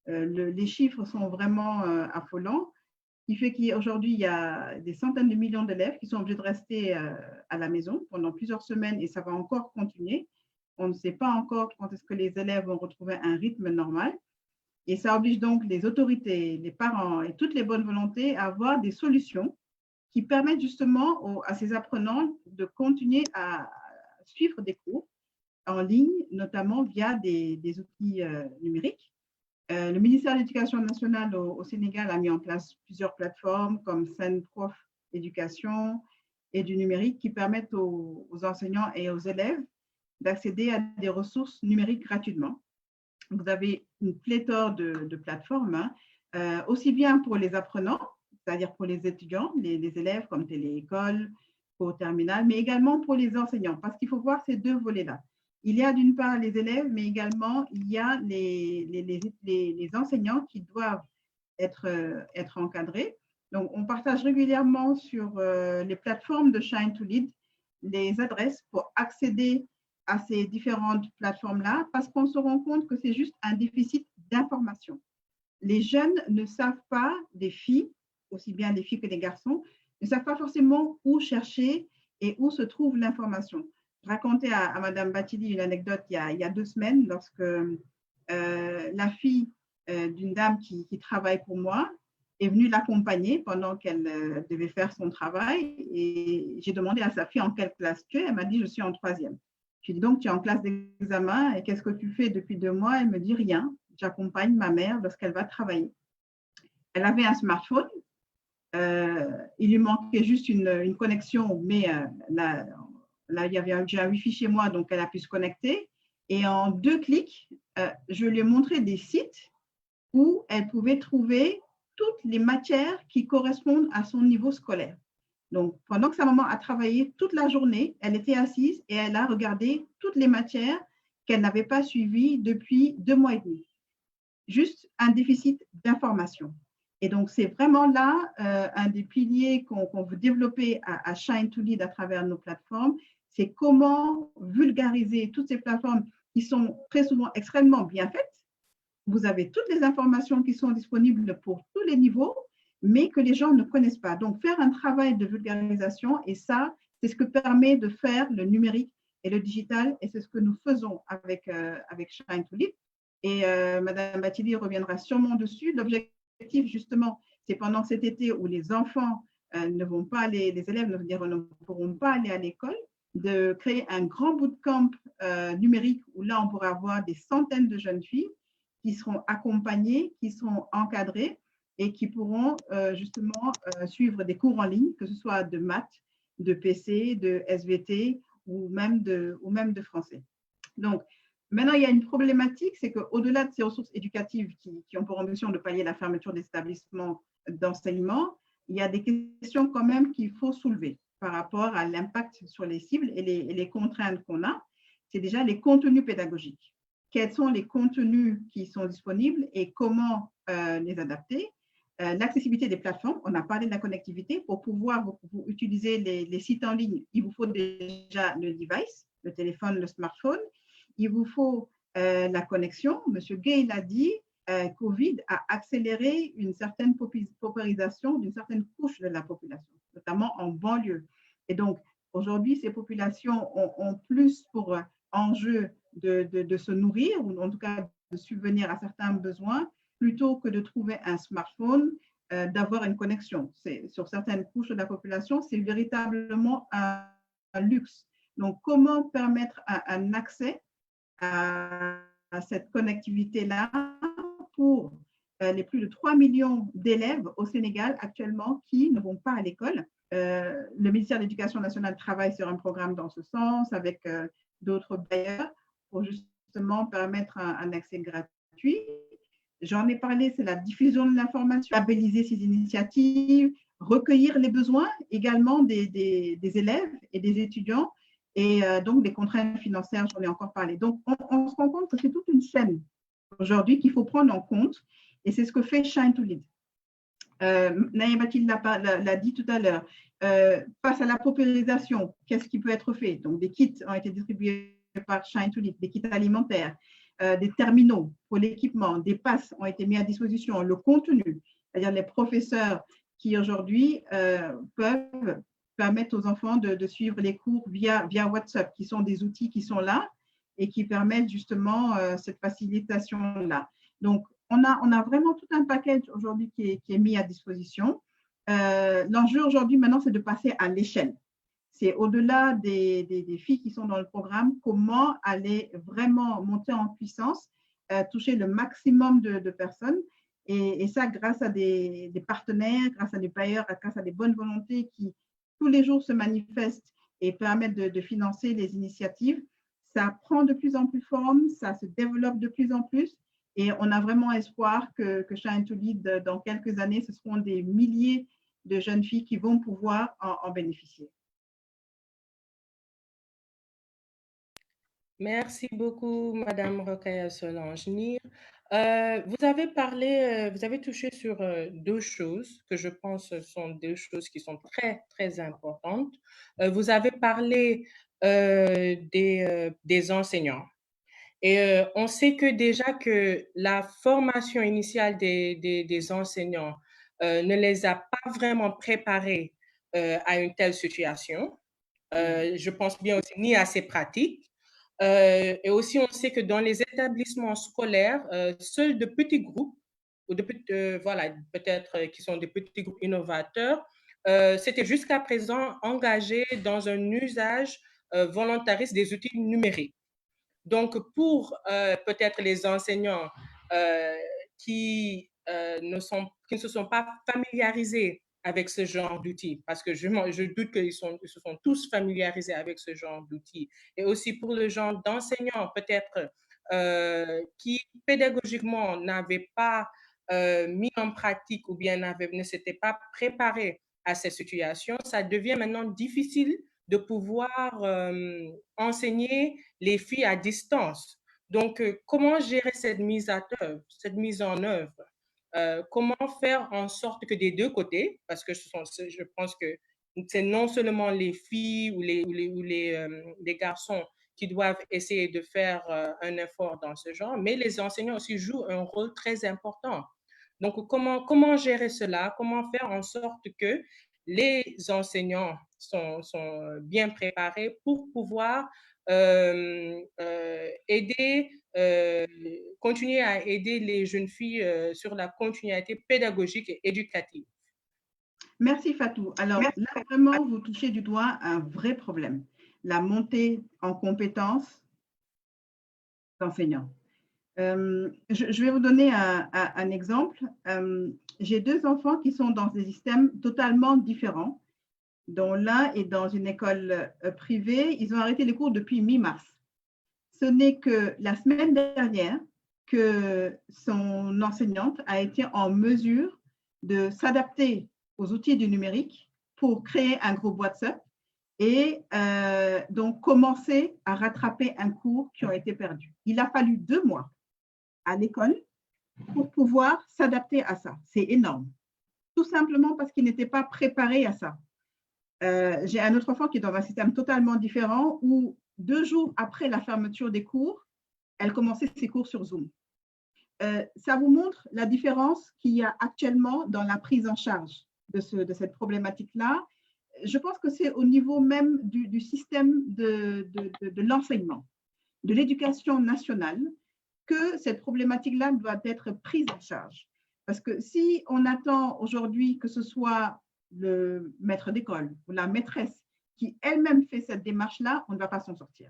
Les chiffres sont vraiment affolants, ce qui fait qu'aujourd'hui, il y a des centaines de millions d'élèves qui sont obligés de rester à la maison pendant plusieurs semaines et ça va encore continuer. On ne sait pas encore quand est-ce que les élèves vont retrouver un rythme normal. Et ça oblige donc les autorités, les parents et toutes les bonnes volontés à avoir des solutions qui permettent justement à ces apprenants de continuer à suivre des cours en ligne, notamment via des outils numériques. Le ministère de l'Éducation nationale au Sénégal a mis en place plusieurs plateformes comme SENProf Éducation et du numérique qui permettent aux enseignants et aux élèves d'accéder à des ressources numériques gratuitement. Vous avez une pléthore de plateformes, aussi bien pour les apprenants, c'est-à-dire pour les étudiants, les élèves comme Téléécole, pour Terminal, mais également pour les enseignants, parce qu'il faut voir ces deux volets-là. Il y a d'une part les élèves, mais également il y a les enseignants qui doivent être encadrés. Donc, on partage régulièrement sur les plateformes de Shine to Lead les adresses pour accéder à ces différentes plateformes-là, parce qu'on se rend compte que c'est juste un déficit d'information. Les jeunes ne savent pas, des filles, aussi bien les filles que les garçons, ne savent pas forcément où chercher et où se trouve l'information. Je racontais à Madame Batili une anecdote il y a 2 semaines, lorsque la fille d'une dame qui travaille pour moi est venue l'accompagner pendant qu'elle devait faire son travail. Et j'ai demandé à sa fille en quelle classe tu es. Elle m'a dit, je suis en 3e. Je lui ai dit, donc tu es en classe d'examen et qu'est-ce que tu fais depuis 2 mois? Elle me dit, rien. J'accompagne ma mère lorsqu'elle va travailler. Elle avait un smartphone. Il lui manquait juste une connexion, mais là, il y avait un Wi-Fi chez moi, donc elle a pu se connecter. Et en 2 clics, je lui ai montré des sites où elle pouvait trouver toutes les matières qui correspondent à son niveau scolaire. Donc, pendant que sa maman a travaillé toute la journée, elle était assise et elle a regardé toutes les matières qu'elle n'avait pas suivies depuis 2 mois et demi. Juste un déficit d'information. Et donc, c'est vraiment là un des piliers qu'on veut développer à Shine to Lead à travers nos plateformes, c'est comment vulgariser toutes ces plateformes qui sont très souvent extrêmement bien faites. Vous avez toutes les informations qui sont disponibles pour tous les niveaux, mais que les gens ne connaissent pas. Donc, faire un travail de vulgarisation, et ça, c'est ce que permet de faire le numérique et le digital, et c'est ce que nous faisons avec Shine to Lead. Et Madame Batili reviendra sûrement dessus. L'objectif, justement, c'est pendant cet été où les enfants ne vont pas aller, les élèves ne pourront pas aller à l'école, de créer un grand bootcamp numérique où là, on pourra avoir des centaines de jeunes filles qui seront accompagnées, qui seront encadrées et qui pourront justement suivre des cours en ligne, que ce soit de maths, de PC, de SVT ou même de français. Donc, maintenant, il y a une problématique, c'est qu'au-delà de ces ressources éducatives qui ont pour ambition de pallier la fermeture des établissements d'enseignement, il y a des questions quand même qu'il faut soulever par rapport à l'impact sur les cibles et les contraintes qu'on a. C'est déjà les contenus pédagogiques. Quels sont les contenus qui sont disponibles et comment les adapter? L'accessibilité des plateformes, on a parlé de la connectivité. Pour pouvoir vous utiliser les sites en ligne, il vous faut déjà le device, le téléphone, le smartphone. il vous faut la connexion. Monsieur Gay l'a dit, Covid a accéléré une certaine paupérisation d'une certaine couche de la population, notamment en banlieue. Et donc, aujourd'hui, ces populations ont plus pour enjeu de se nourrir, ou en tout cas de subvenir à certains besoins, plutôt que de trouver un smartphone, d'avoir une connexion. Sur certaines couches de la population, c'est véritablement un luxe. Donc, comment permettre un accès à cette connectivité-là pour les plus de 3 millions d'élèves au Sénégal actuellement qui ne vont pas à l'école. Le ministère de l'Éducation nationale travaille sur un programme dans ce sens avec d'autres bailleurs pour justement permettre un accès gratuit. J'en ai parlé, c'est la diffusion de l'information, labelliser ces initiatives, recueillir les besoins également des élèves et des étudiants et donc des contraintes financières, j'en ai encore parlé. Donc, on se rend compte que c'est toute une chaîne aujourd'hui qu'il faut prendre en compte et c'est ce que fait Shine to Lead. Naya Mathilde l'a dit tout à l'heure. Face à la paupérisation, qu'est-ce qui peut être fait? Donc, des kits ont été distribués par Shine to Lead, des kits alimentaires, des terminaux pour l'équipement, des passes ont été mis à disposition, le contenu, c'est-à-dire les professeurs qui aujourd'hui peuvent permettre aux enfants de suivre les cours via WhatsApp, qui sont des outils qui sont là et qui permettent justement cette facilitation-là. Donc, on a vraiment tout un package aujourd'hui qui est mis à disposition. L'enjeu aujourd'hui, maintenant, c'est de passer à l'échelle. C'est au-delà des filles qui sont dans le programme, comment aller vraiment monter en puissance, toucher le maximum de personnes. Et ça, grâce à des partenaires, grâce à des bailleurs, grâce à des bonnes volontés qui, tous les jours, se manifestent et permettent de financer les initiatives. Ça prend de plus en plus forme, ça se développe de plus en plus. Et on a vraiment espoir que Shine to Lead, dans quelques années, ce seront des milliers de jeunes filles qui vont pouvoir en bénéficier. Merci beaucoup, Madame Rokhaya Solange Nir. Vous avez touché sur deux choses que je pense sont deux choses qui sont très, très importantes. Vous avez parlé des enseignants. Et on sait que déjà que la formation initiale des enseignants ne les a pas vraiment préparés à une telle situation. Je pense bien aussi ni à ces pratiques. Et aussi, on sait que dans les établissements scolaires, seuls de petits groupes, ou voilà, peut-être qui sont des petits groupes innovateurs, s'étaient jusqu'à présent engagés dans un usage volontariste des outils numériques. Donc, pour peut-être les enseignants qui ne se sont pas familiarisés avec ce genre d'outils, parce que je doute qu'ils se sont tous familiarisés avec ce genre d'outils. Et aussi pour le genre d'enseignants, peut-être qui pédagogiquement n'avaient pas mis en pratique ou bien ne s'étaient pas préparés à ces situations, ça devient maintenant difficile de pouvoir enseigner les filles à distance. Donc, comment gérer cette mise en œuvre? Comment faire en sorte que des deux côtés, parce que je pense que c'est non seulement les filles ou les garçons qui doivent essayer de faire un effort dans ce genre, mais les enseignants aussi jouent un rôle très important. Donc, comment gérer cela? Comment faire en sorte que les enseignants sont bien préparés pour pouvoir continuer à aider les jeunes filles sur la continuité pédagogique et éducative. Merci Fatou. Alors là, vraiment, vous touchez du doigt un vrai problème, la montée en compétences d'enseignants. Je vais vous donner un exemple. J'ai deux enfants qui sont dans des systèmes totalement différents, dont l'un est dans une école privée. Ils ont arrêté les cours depuis mi-mars. Ce n'est que la semaine dernière que son enseignante a été en mesure de s'adapter aux outils du numérique pour créer un groupe WhatsApp et donc commencer à rattraper un cours qui a été perdu. Il a fallu 2 mois à l'école pour pouvoir s'adapter à ça. C'est énorme. Tout simplement parce qu'il n'était pas préparé à ça. J'ai un autre enfant qui est dans un système totalement différent où 2 jours après la fermeture des cours, elle commençait ses cours sur Zoom. Ça vous montre la différence qu'il y a actuellement dans la prise en charge de cette problématique-là. Je pense que c'est au niveau même du système de l'enseignement, de l'éducation nationale, que cette problématique-là doit être prise en charge. Parce que si on attend aujourd'hui que ce soit le maître d'école ou la maîtresse qui elle-même fait cette démarche-là, on ne va pas s'en sortir.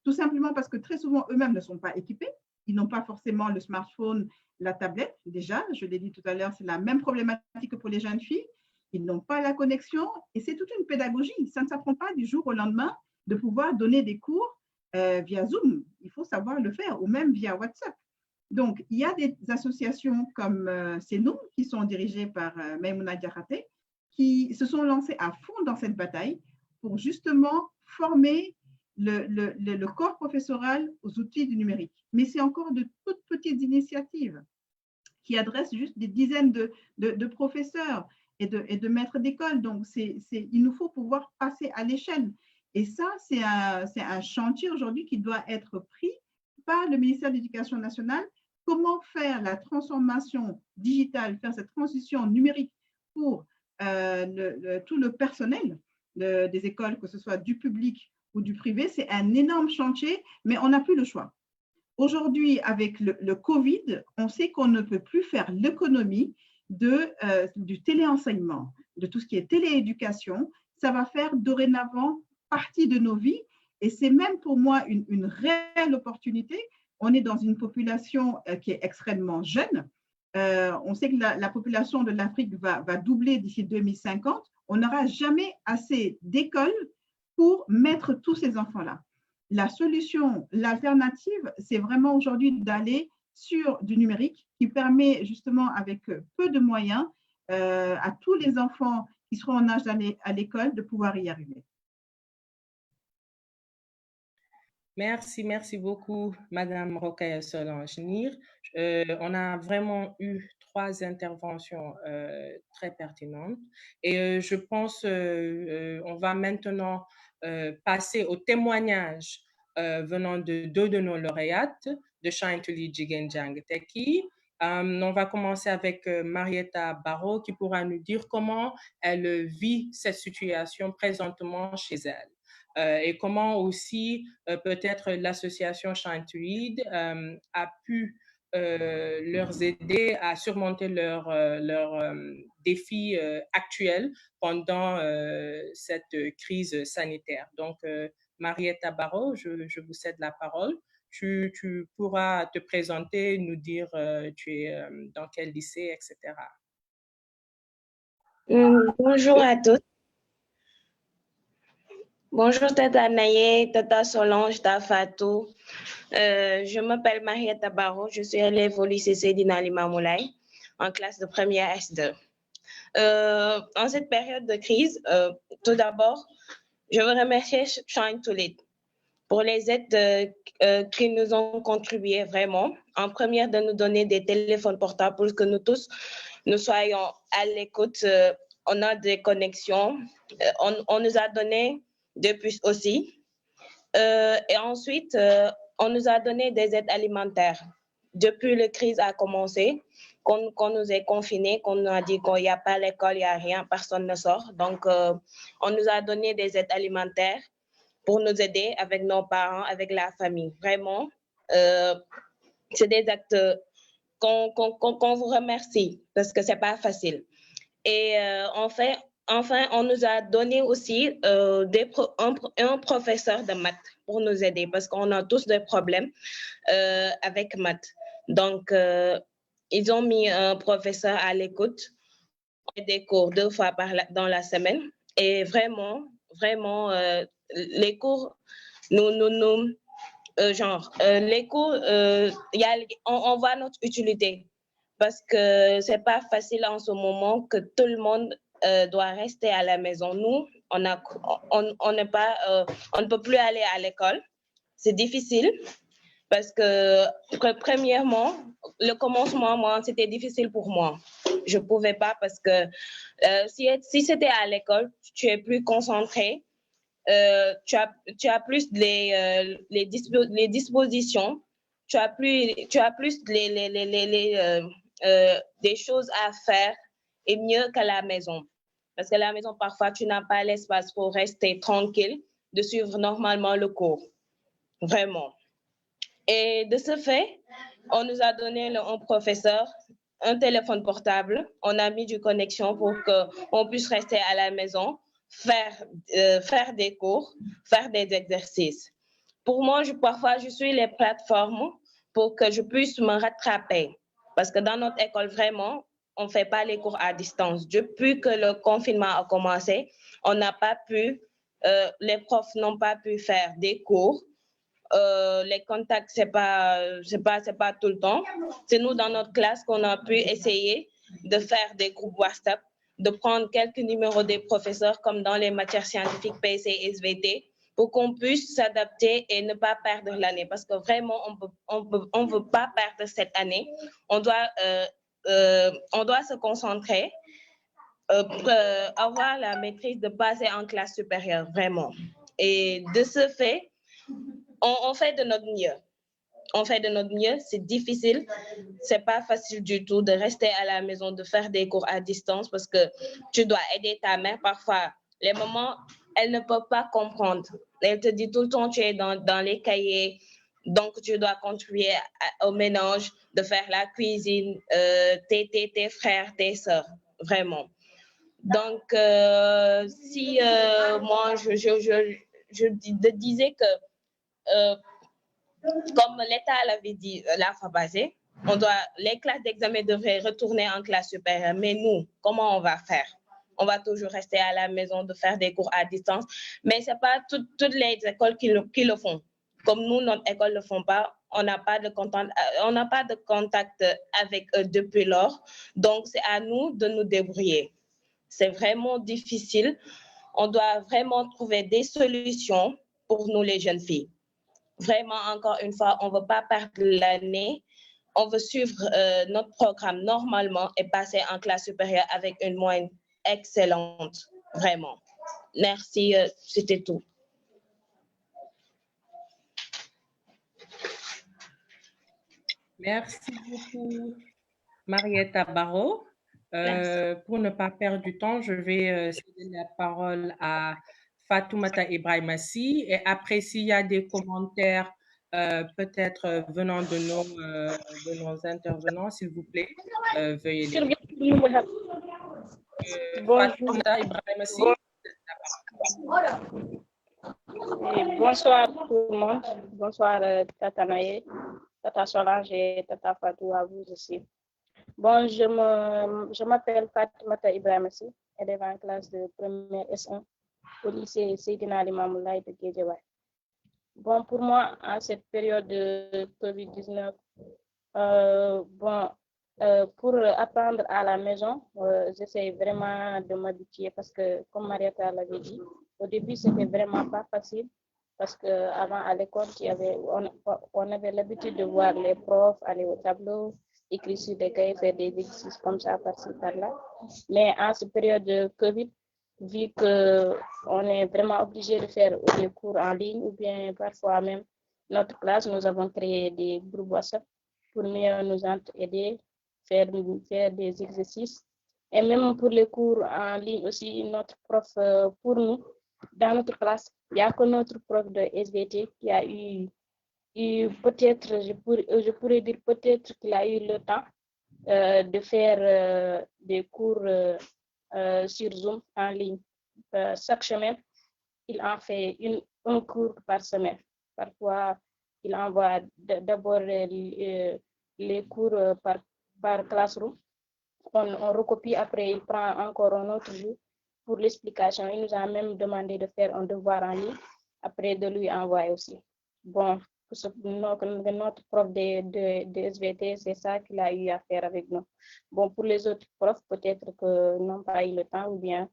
Tout simplement parce que très souvent, eux-mêmes ne sont pas équipés. Ils n'ont pas forcément le smartphone, la tablette. Déjà, je l'ai dit tout à l'heure, c'est la même problématique que pour les jeunes filles. Ils n'ont pas la connexion et c'est toute une pédagogie. Ça ne s'apprend pas du jour au lendemain de pouvoir donner des cours via Zoom. Il faut savoir le faire ou même via WhatsApp. Donc, il y a des associations comme CENOUM qui sont dirigées par Maïmouna Diakhaté qui se sont lancées à fond dans cette bataille pour justement former le corps professoral aux outils du numérique. Mais c'est encore de toutes petites initiatives qui adressent juste des dizaines de professeurs et de maîtres d'école. Donc, il nous faut pouvoir passer à l'échelle. Et ça, c'est un chantier aujourd'hui qui doit être pris par le ministère de l'Éducation nationale. Comment faire la transformation digitale, faire cette transition numérique pour tout le personnel des écoles, que ce soit du public ou du privé, c'est un énorme chantier, mais on n'a plus le choix. Aujourd'hui, avec le Covid, on sait qu'on ne peut plus faire l'économie du téléenseignement, de tout ce qui est télééducation. Ça va faire dorénavant partie de nos vies et c'est même pour moi une réelle opportunité. On est dans une population qui est extrêmement jeune. On sait que la population de l'Afrique va doubler d'ici 2050. On n'aura jamais assez d'écoles pour mettre tous ces enfants-là. La solution, l'alternative, c'est vraiment aujourd'hui d'aller sur du numérique qui permet justement avec peu de moyens à tous les enfants qui seront en âge d'aller à l'école de pouvoir y arriver. Merci beaucoup, Madame Rokhaya Solange Nir. On a vraiment eu 3 interventions très pertinentes et je pense on va maintenant passer au témoignage venant de 2 de nos lauréates de Shine to Lead Jigéen Jàng Tekki. On va commencer avec Marietta Barrow qui pourra nous dire comment elle vit cette situation présentement chez elle. Et comment aussi peut-être l'association Shine to Lead a pu leur aider à surmonter leurs défis actuels pendant cette crise sanitaire. Donc, Marietta Barrow, je vous cède la parole. Tu pourras te présenter, nous dire tu es dans quel lycée, etc. Bonjour à tous. Bonjour Tata Naye, Tata Solange, Tata Fatou. Je m'appelle Marietta Barrow, je suis élève au lycée Seydina Limamou Laye en classe de première S2. En cette période de crise, tout d'abord, je veux remercier Shine to Lead pour les aides qui nous ont contribué vraiment. En première, de nous donner des téléphones portables pour que nous tous, nous soyons à l'écoute. On a des connexions. On nous a donné des puces aussi. Et ensuite, on nous a donné des aides alimentaires. Depuis la crise a commencé, qu'on nous est confinés, qu'on nous a dit qu'il n'y a pas l'école, il n'y a rien, personne ne sort. Donc, on nous a donné des aides alimentaires pour nous aider avec nos parents, avec la famille. Vraiment, c'est des actes qu'on vous remercie parce que ce n'est pas facile. Et enfin, on nous a donné aussi un professeur de maths pour nous aider parce qu'on a tous des problèmes avec maths. Donc, ils ont mis un professeur à l'écoute, des cours 2 fois dans la semaine. Et vraiment, les cours, les cours, on voit notre utilité parce que c'est pas facile en ce moment que tout le monde doit rester à la maison. Nous, on ne peut plus aller à l'école. C'est difficile parce que premièrement, le commencement, moi, c'était difficile pour moi. Je pouvais pas parce que si c'était à l'école, tu es plus concentré. Tu as plus les dispositions tu as plus des choses à faire et mieux qu'à la maison. Parce qu'à la maison, parfois, tu n'as pas l'espace pour rester tranquille, de suivre normalement le cours. Vraiment. Et de ce fait, on nous a donné un professeur, un téléphone portable. On a mis du connexion pour qu'on puisse rester à la maison, faire des cours, faire des exercices. Pour moi, parfois, je suis les plateformes pour que je puisse me rattraper. Parce que dans notre école, vraiment, on ne fait pas les cours à distance. Depuis que le confinement a commencé, on n'a pas pu, les profs n'ont pas pu faire des cours. Les contacts, c'est pas tout le temps. C'est nous, dans notre classe, qu'on a pu essayer de faire des groupes WhatsApp, de prendre quelques numéros des professeurs, comme dans les matières scientifiques, PC et SVT, pour qu'on puisse s'adapter et ne pas perdre l'année. Parce que vraiment, on veut pas perdre cette année. On doit se concentrer, avoir la maîtrise de passer en classe supérieure, vraiment. Et de ce fait, on fait de notre mieux. On fait de notre mieux, c'est difficile. C'est pas facile du tout de rester à la maison, de faire des cours à distance parce que tu dois aider ta mère. Parfois, les mamans, elles ne peuvent pas comprendre. Elle te dit tout le temps, tu es dans les cahiers, donc tu dois contribuer au ménage, de faire la cuisine, tes frères, tes sœurs, vraiment. Donc, si moi, je disais que comme l'État l'avait dit la fois passée, les classes d'examen devraient retourner en classe supérieure. Mais nous, comment on va faire? On va toujours rester à la maison de faire des cours à distance. Mais ce n'est pas toutes les écoles qui le font. Comme nous, notre école ne le font pas. On n'a pas de contact avec eux depuis lors. Donc, c'est à nous de nous débrouiller. C'est vraiment difficile. On doit vraiment trouver des solutions pour nous, les jeunes filles. Vraiment, encore une fois, on ne veut pas perdre l'année. On veut suivre notre programme normalement et passer en classe supérieure avec une moyenne excellente. Vraiment. Merci, c'était tout. Merci beaucoup, Marietta Barrault. Pour ne pas perdre du temps, je vais céder la parole à Fatoumata Ibrahimassi. Et après, s'il y a des commentaires, peut-être venant de nos intervenants, s'il vous plaît, veuillez les faire. Fatoumata Ibrahimassi. Bonsoir tout le monde. Bonsoir Tata Naye, Tata Solange et Tata Fatou, à vous aussi. Bon, je m'appelle Fatoumata Ibrahimassi, élève en classe de première S1 au lycée Seydina Limamoulaye de Guédiawaye. Bon, pour moi, en cette période de COVID-19, pour apprendre à la maison, j'essaie vraiment de m'habituer parce que, comme Marietta l'avait dit, au début, c'était vraiment pas facile parce qu'avant, à l'école, on avait l'habitude de voir les profs aller au tableau, écrire sur des cahiers, faire des exercices comme ça, par-ci, par-là. Mais en cette période de COVID, vu qu'on est vraiment obligé de faire des cours en ligne ou bien parfois même notre classe, nous avons créé des groupes WhatsApp pour mieux nous aider, faire des exercices. Et même pour les cours en ligne aussi, notre prof, pour nous, dans notre classe, il n'y a que notre prof de SVT qui a eu peut-être, je pourrais dire peut-être qu'il a eu le temps de faire des cours sur Zoom en ligne. Chaque semaine, il en fait un cours par semaine. Parfois, il envoie d'abord les cours par Classroom. On recopie, après il prend encore un autre jour pour l'explication. Il nous a même demandé de faire un devoir en ligne, après de lui envoyer aussi. Bon, notre prof de SVT, c'est ça qu'il a eu à faire avec nous. Bon, pour les autres profs, peut-être qu'ils n'ont pas eu le temps ou bien,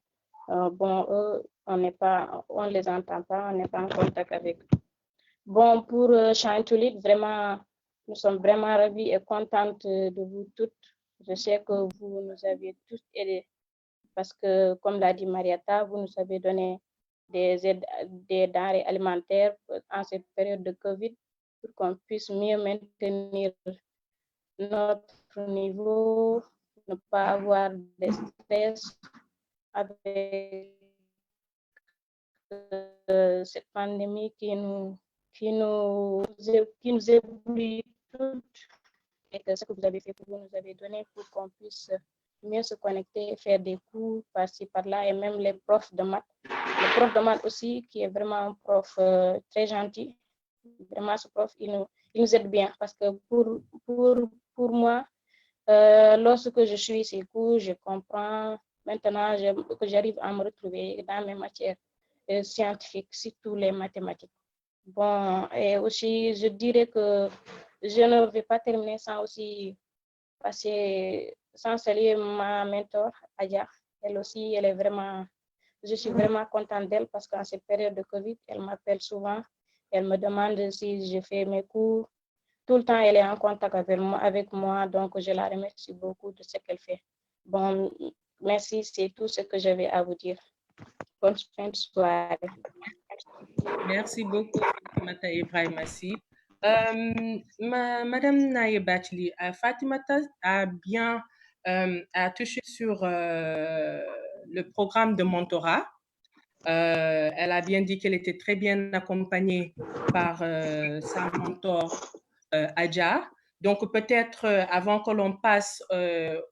eux, on ne les entend pas, on n'est pas en contact avec eux. Bon, pour Shine to Lead, vraiment, nous sommes vraiment ravis et contentes de vous toutes. Je sais que vous nous avez tous aidés parce que, comme l'a dit Marietta, vous nous avez donné des denrées alimentaires en cette période de COVID. pour qu'on puisse mieux maintenir notre niveau, ne pas avoir de stress avec cette pandémie qui nous éblouit toutes. Et que ce que vous avez fait pour nous avez donné pour qu'on puisse mieux se connecter, faire des cours par-ci, par-là, et même les profs de maths. Le prof de maths aussi, qui est vraiment un prof très gentil. Vraiment, ce prof, il nous aide bien parce que pour moi, lorsque je suis ces cours, je comprends. Maintenant que j'arrive à me retrouver dans mes matières scientifiques, surtout les mathématiques. Bon, et aussi, je dirais que je ne vais pas terminer sans aussi sans saluer ma mentor, Adja. Elle aussi, elle est vraiment, je suis vraiment contente d'elle parce qu'en cette période de Covid, elle m'appelle souvent. Elle me demande si je fais mes cours. Tout le temps, elle est en contact avec moi, donc je la remercie beaucoup de ce qu'elle fait. Bon, merci, c'est tout ce que j'avais à vous dire. Bonne fin de soirée. Merci beaucoup, Fatimata Ibrahim-Assi. Madame Naye Bachli, Fatimata a bien touché sur le programme de mentorat. Elle a bien dit qu'elle était très bien accompagnée par sa mentor Adja. Donc peut-être avant que l'on passe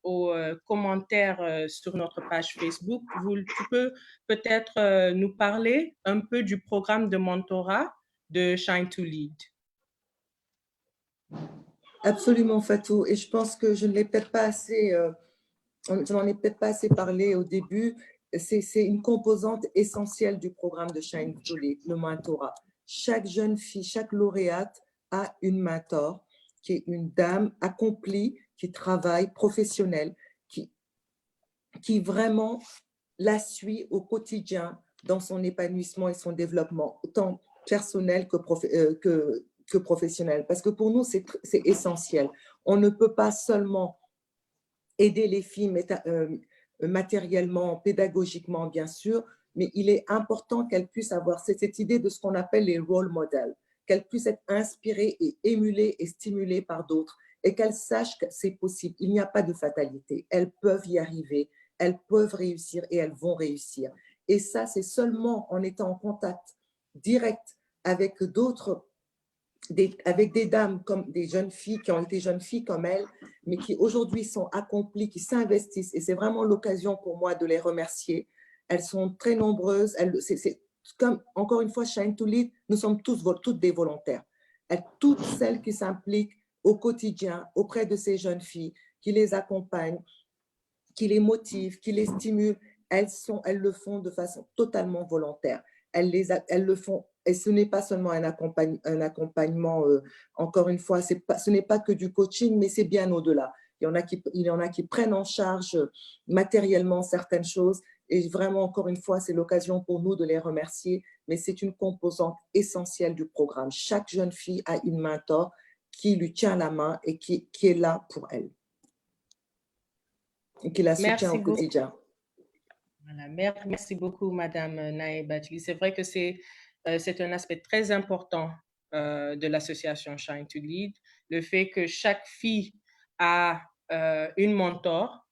aux commentaires sur notre page Facebook, tu peux peut-être nous parler un peu du programme de mentorat de Shine to Lead. Absolument, Fatou. Et je pense que je ne l'ai peut-être pas assez, je n'en ai peut-être pas assez parlé au début. C'est une composante essentielle du programme de Shine to Lead, le mentorat. Chaque jeune fille, chaque lauréate a une mentor qui est une dame accomplie, qui travaille, professionnelle, qui vraiment la suit au quotidien dans son épanouissement et son développement, autant personnel que professionnel. Parce que pour nous, c'est essentiel. On ne peut pas seulement aider les filles matériellement, pédagogiquement, bien sûr, mais il est important qu'elles puissent avoir cette idée de ce qu'on appelle les role models, qu'elles puissent être inspirées et émulées et stimulées par d'autres et qu'elles sachent que c'est possible. Il n'y a pas de fatalité. Elles peuvent y arriver, elles peuvent réussir et elles vont réussir. Et ça, c'est seulement en étant en contact direct avec d'autres, avec des dames, comme des jeunes filles qui ont été jeunes filles comme elles, mais qui aujourd'hui sont accomplies, qui s'investissent. Et c'est vraiment l'occasion pour moi de les remercier. Elles sont très nombreuses. C'est comme, encore une fois, Shine to Lead, nous sommes toutes des volontaires. Toutes celles qui s'impliquent au quotidien auprès de ces jeunes filles, qui les accompagnent, qui les motivent, qui les stimulent, elles le font de façon totalement volontaire. Elles le font, et ce n'est pas seulement un accompagnement, encore une fois, ce n'est pas que du coaching, mais c'est bien au-delà. Il y en a qui prennent en charge matériellement certaines choses, et vraiment, encore une fois, c'est l'occasion pour nous de les remercier, mais c'est une composante essentielle du programme. Chaque jeune fille a une mentor qui lui tient la main et qui est là pour elle, et qui la soutient au quotidien. Voilà, merci beaucoup, Madame Naye Bachli. C'est vrai que c'est un aspect très important de l'association Shine to Lead, le fait que chaque fille a une mentor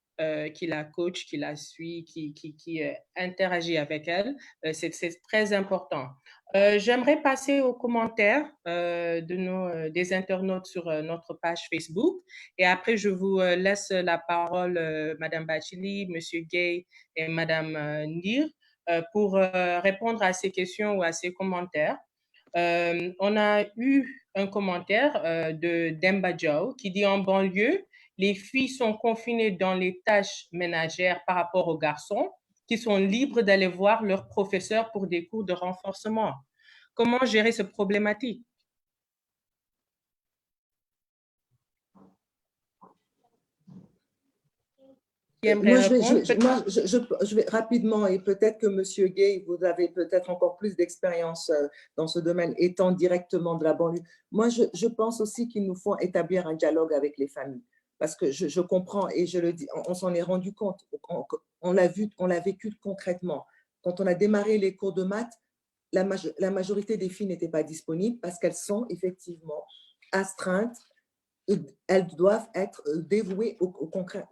qui la coach, qui la suit, qui interagit avec elle. C'est très important. J'aimerais passer aux commentaires des internautes sur notre page Facebook. Et après, je vous laisse la parole, Madame Bachili, Monsieur Gay et Madame Ndir, pour répondre à ces questions ou à ces commentaires. On a eu un commentaire de Demba Joe qui dit: en banlieue, les filles sont confinées dans les tâches ménagères par rapport aux garçons qui sont libres d'aller voir leurs professeurs pour des cours de renforcement. Comment gérer cette problématique? Moi, je vais rapidement, et peut-être que Monsieur Gay, vous avez peut-être encore plus d'expérience dans ce domaine, étant directement de la banlieue. Moi, je pense aussi qu'il nous faut établir un dialogue avec les familles, parce que je comprends et je le dis, on s'en est rendu compte, on l'a vécu concrètement. Quand on a démarré les cours de maths, la majorité des filles n'étaient pas disponibles parce qu'elles sont effectivement astreintes. Elles doivent être dévouées aux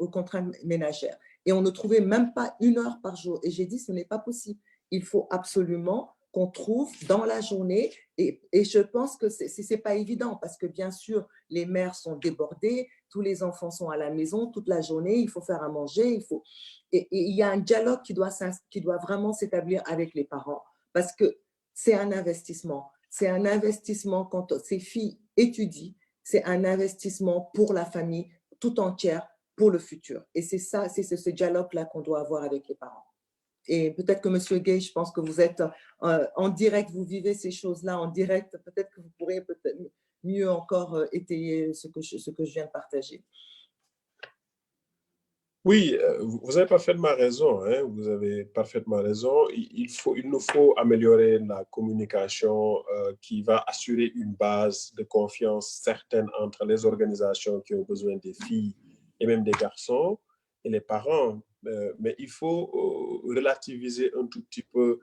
contraintes ménagères. Et on ne trouvait même pas 1 heure par jour. Et j'ai dit, ce n'est pas possible. Il faut absolument qu'on trouve dans la journée. Et je pense que ce n'est pas évident parce que bien sûr, les mères sont débordées, tous les enfants sont à la maison toute la journée, il faut faire à manger. Et il y a un dialogue qui doit vraiment s'établir avec les parents parce que c'est un investissement. C'est un investissement quand ces filles étudient. C'est un investissement pour la famille tout entière, pour le futur. Et c'est ça, c'est ce dialogue-là qu'on doit avoir avec les parents. Et peut-être que M. Gay, je pense que vous êtes en direct, vous vivez ces choses-là en direct. Peut-être que vous pourrez peut-être mieux encore étayer ce que je viens de partager. Oui, vous avez parfaitement raison. Hein, vous avez parfaitement raison. Il nous faut améliorer la communication qui va assurer une base de confiance certaine entre les organisations qui ont besoin des filles et même des garçons et les parents. Mais il faut relativiser un tout petit peu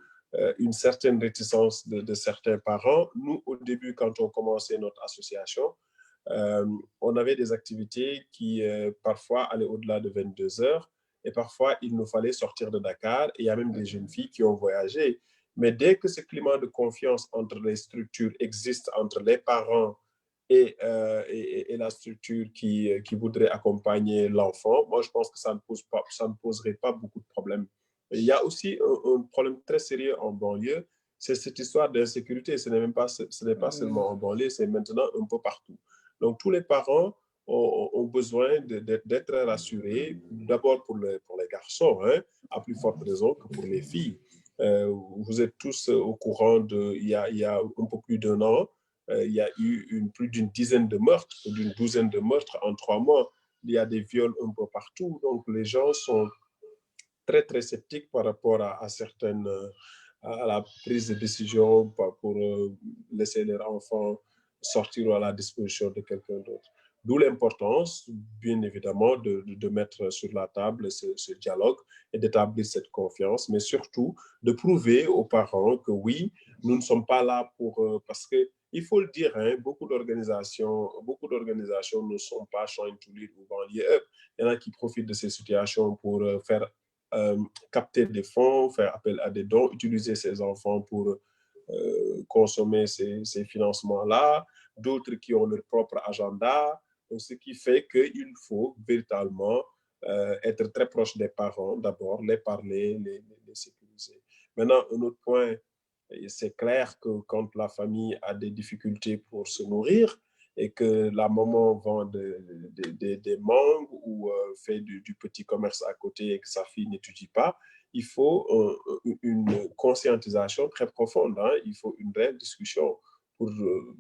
une certaine réticence de certains parents. Nous, au début, quand on commençait notre association, on avait des activités qui parfois allaient au-delà de 22 heures et parfois il nous fallait sortir de Dakar et il y a même des jeunes filles qui ont voyagé. Mais dès que ce climat de confiance entre les structures existe, entre les parents et la structure qui voudrait accompagner l'enfant, moi je pense que ça ne poserait pas beaucoup de problèmes. Et il y a aussi un problème très sérieux en banlieue, c'est cette histoire d'insécurité. Ce n'est pas seulement en banlieue, c'est maintenant un peu partout. Donc, tous les parents ont besoin d'être rassurés, d'abord pour les garçons, hein, à plus forte raison que pour les filles. Vous êtes tous au courant il y a un peu plus d'1 an, il y a eu plus d'une dizaine de meurtres, d'une douzaine de meurtres en 3 mois. Il y a des viols un peu partout. Donc, les gens sont très, très sceptiques par rapport à la prise de décision pour laisser leurs enfants sortir à la disposition de quelqu'un d'autre. D'où l'importance, bien évidemment, de mettre sur la table ce dialogue et d'établir cette confiance, mais surtout de prouver aux parents que oui, nous ne sommes pas là pour... parce qu'il faut le dire, hein, beaucoup d'organisations ne sont pas Shine to Lead ou Banlieue Up. Il y en a qui profitent de ces situations pour faire capter des fonds, faire appel à des dons, utiliser ces enfants pour consommer ces financements-là, d'autres qui ont leur propre agenda. Donc, ce qui fait qu'il faut véritablement être très proche des parents, d'abord, les parler, les sécuriser. Maintenant, un autre point, c'est clair que quand la famille a des difficultés pour se nourrir et que la maman vend des mangues ou fait du petit commerce à côté et que sa fille n'étudie pas, il faut une conscientisation très profonde. Hein? Il faut une réelle discussion pour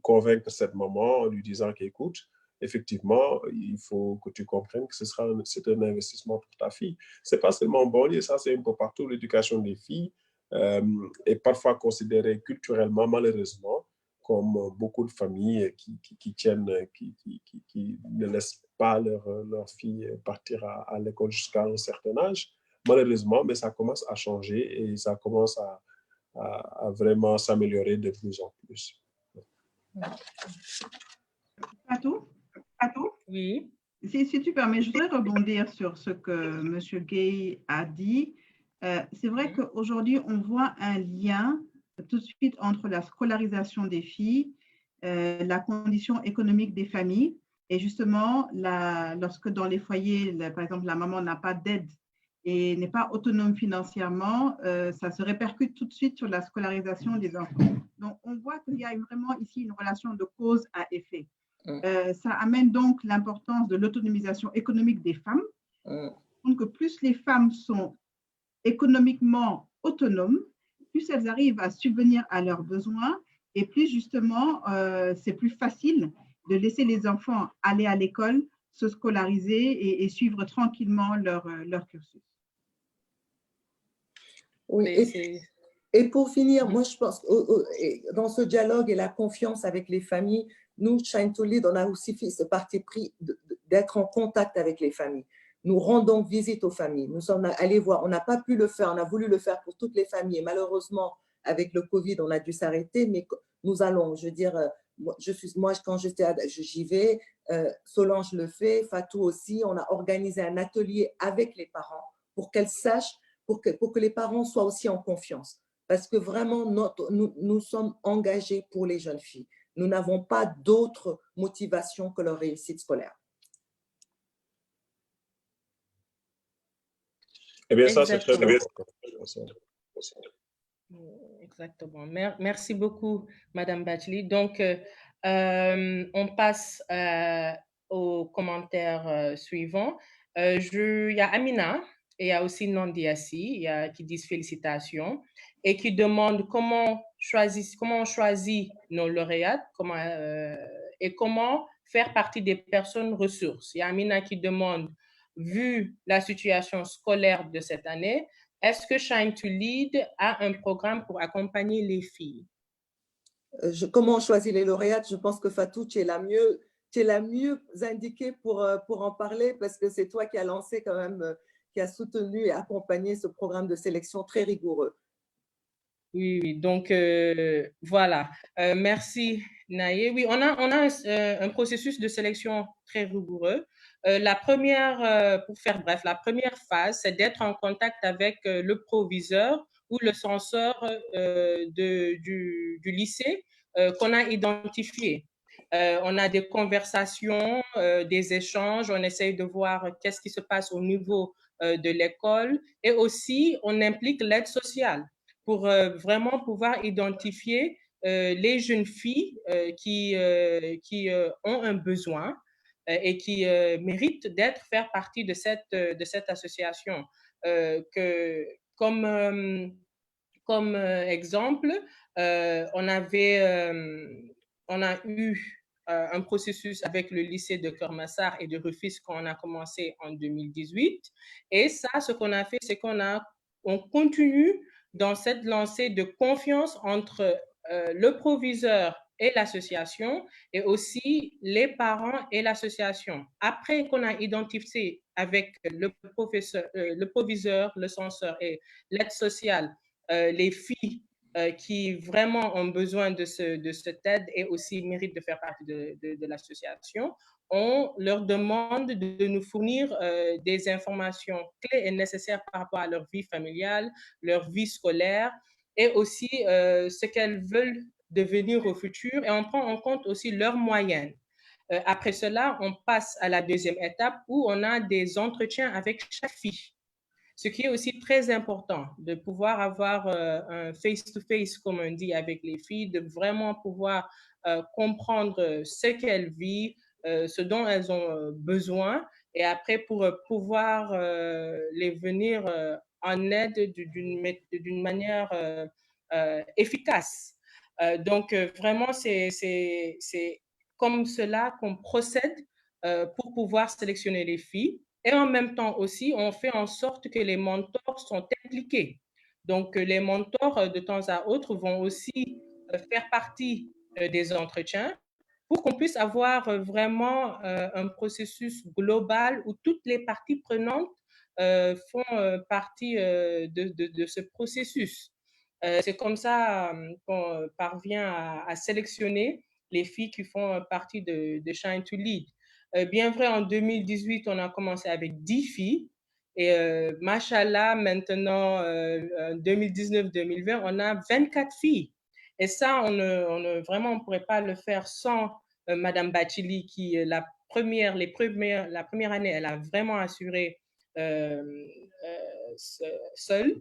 convaincre cette maman en lui disant qu'écoute, effectivement, il faut que tu comprennes que c'est un investissement pour ta fille. Ce n'est pas seulement en banlieue, ça c'est un peu partout. L'éducation des filles est parfois considérée culturellement, malheureusement, comme beaucoup de familles qui ne laissent pas leurs filles partir à l'école jusqu'à un certain âge. Malheureusement, mais ça commence à changer et ça commence à vraiment s'améliorer de plus en plus. Fatou? Oui. Si tu permets, je voudrais rebondir sur ce que M. Gay a dit. C'est vrai qu'aujourd'hui, on voit un lien tout de suite entre la scolarisation des filles, la condition économique des familles et justement, lorsque dans les foyers, par exemple, la maman n'a pas d'aide et n'est pas autonome financièrement, ça se répercute tout de suite sur la scolarisation des enfants. Donc, on voit qu'il y a vraiment ici une relation de cause à effet. Ça amène donc l'importance de l'autonomisation économique des femmes. Donc, plus les femmes sont économiquement autonomes, plus elles arrivent à subvenir à leurs besoins et plus justement, c'est plus facile de laisser les enfants aller à l'école, se scolariser et suivre tranquillement leur cursus. Oui, et pour finir, moi je pense dans ce dialogue et la confiance avec les familles, nous, Shine to Lead, on a aussi fait ce parti pris d'être en contact avec les familles. Nous rendons visite aux familles. Nous sommes allés voir, on n'a pas pu le faire, on a voulu le faire pour toutes les familles. Et malheureusement, avec le Covid, on a dû s'arrêter, mais nous allons, je veux dire, moi quand j'y vais, Solange le fait, Fatou aussi, on a organisé un atelier avec les parents pour qu'elles sachent, pour que les parents soient aussi en confiance. Parce que vraiment, nous sommes engagés pour les jeunes filles. Nous n'avons pas d'autre motivation que leur réussite scolaire. Eh bien, ça, c'est très important. Exactement. Merci beaucoup, Madame Bachli. Donc, on passe aux commentaires suivants. Il y a Amina et il y a aussi Nandiassi qui disent félicitations et qui demandent comment on choisit nos lauréates et comment faire partie des personnes ressources. Il y a Amina qui demande, vu la situation scolaire de cette année, est-ce que Shine to Lead a un programme pour accompagner les filles? Comment on choisit les lauréates? Je pense que Fatou, tu es la mieux indiquée pour en parler parce que c'est toi qui as lancé quand même, qui a soutenu et accompagné ce programme de sélection très rigoureux. Oui, donc voilà. Merci, Naye. Oui, on a un processus de sélection très rigoureux. La première, pour faire bref, la première phase, c'est d'être en contact avec le proviseur ou le censeur du lycée qu'on a identifié. On a des conversations, des échanges, on essaye de voir qu'est-ce qui se passe au niveau de l'école et aussi on implique l'aide sociale pour vraiment pouvoir identifier les jeunes filles qui ont un besoin et qui méritent faire partie de cette association. Comme exemple, on a eu un processus avec le lycée de Keur-Massar et de Rufisque qu'on a commencé en 2018. Et ça, ce qu'on a fait, c'est on continue dans cette lancée de confiance entre le proviseur et l'association et aussi les parents et l'association. Après qu'on a identifié avec le proviseur, le censeur et l'aide sociale les filles qui vraiment ont besoin de cette aide et aussi méritent de faire partie de l'association, on leur demande de nous fournir des informations clés et nécessaires par rapport à leur vie familiale, leur vie scolaire et aussi ce qu'elles veulent devenir au futur et on prend en compte aussi leurs moyennes. Après cela, on passe à la deuxième étape où on a des entretiens avec chaque fille. Ce qui est aussi très important, de pouvoir avoir un face-to-face, comme on dit, avec les filles, de vraiment pouvoir comprendre ce qu'elles vivent, ce dont elles ont besoin, et après pour pouvoir les venir en aide d'une manière efficace. Donc, vraiment, c'est comme cela qu'on procède pour pouvoir sélectionner les filles. Et en même temps aussi, on fait en sorte que les mentors sont impliqués. Donc, les mentors, de temps à autre, vont aussi faire partie des entretiens pour qu'on puisse avoir vraiment un processus global où toutes les parties prenantes font partie de ce processus. C'est comme ça qu'on parvient à sélectionner les filles qui font partie de Shine to Lead. Bien vrai, en 2018, on a commencé avec 10 filles. Et machallah, maintenant, en 2019-2020, on a 24 filles. Et ça, vraiment, on ne pourrait pas le faire sans Madame Bachili, qui, la première année, elle a vraiment assuré seule.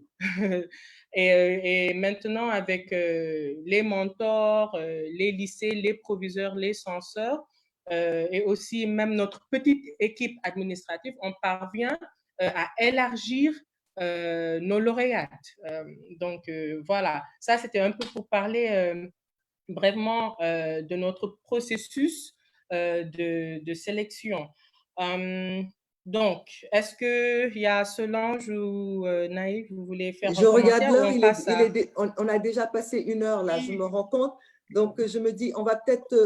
Et maintenant, avec les mentors, les lycées, les proviseurs, les censeurs, et aussi même notre petite équipe administrative, on parvient à élargir nos lauréates. Donc, voilà, ça, c'était un peu pour parler brièvement de notre processus de sélection. Donc, est-ce qu'il y a Solange ou Naïf, vous voulez faire un commentaire? Je regarde l'heure, on a déjà passé 1 heure là, je me rends compte. Donc, je me dis, on va peut-être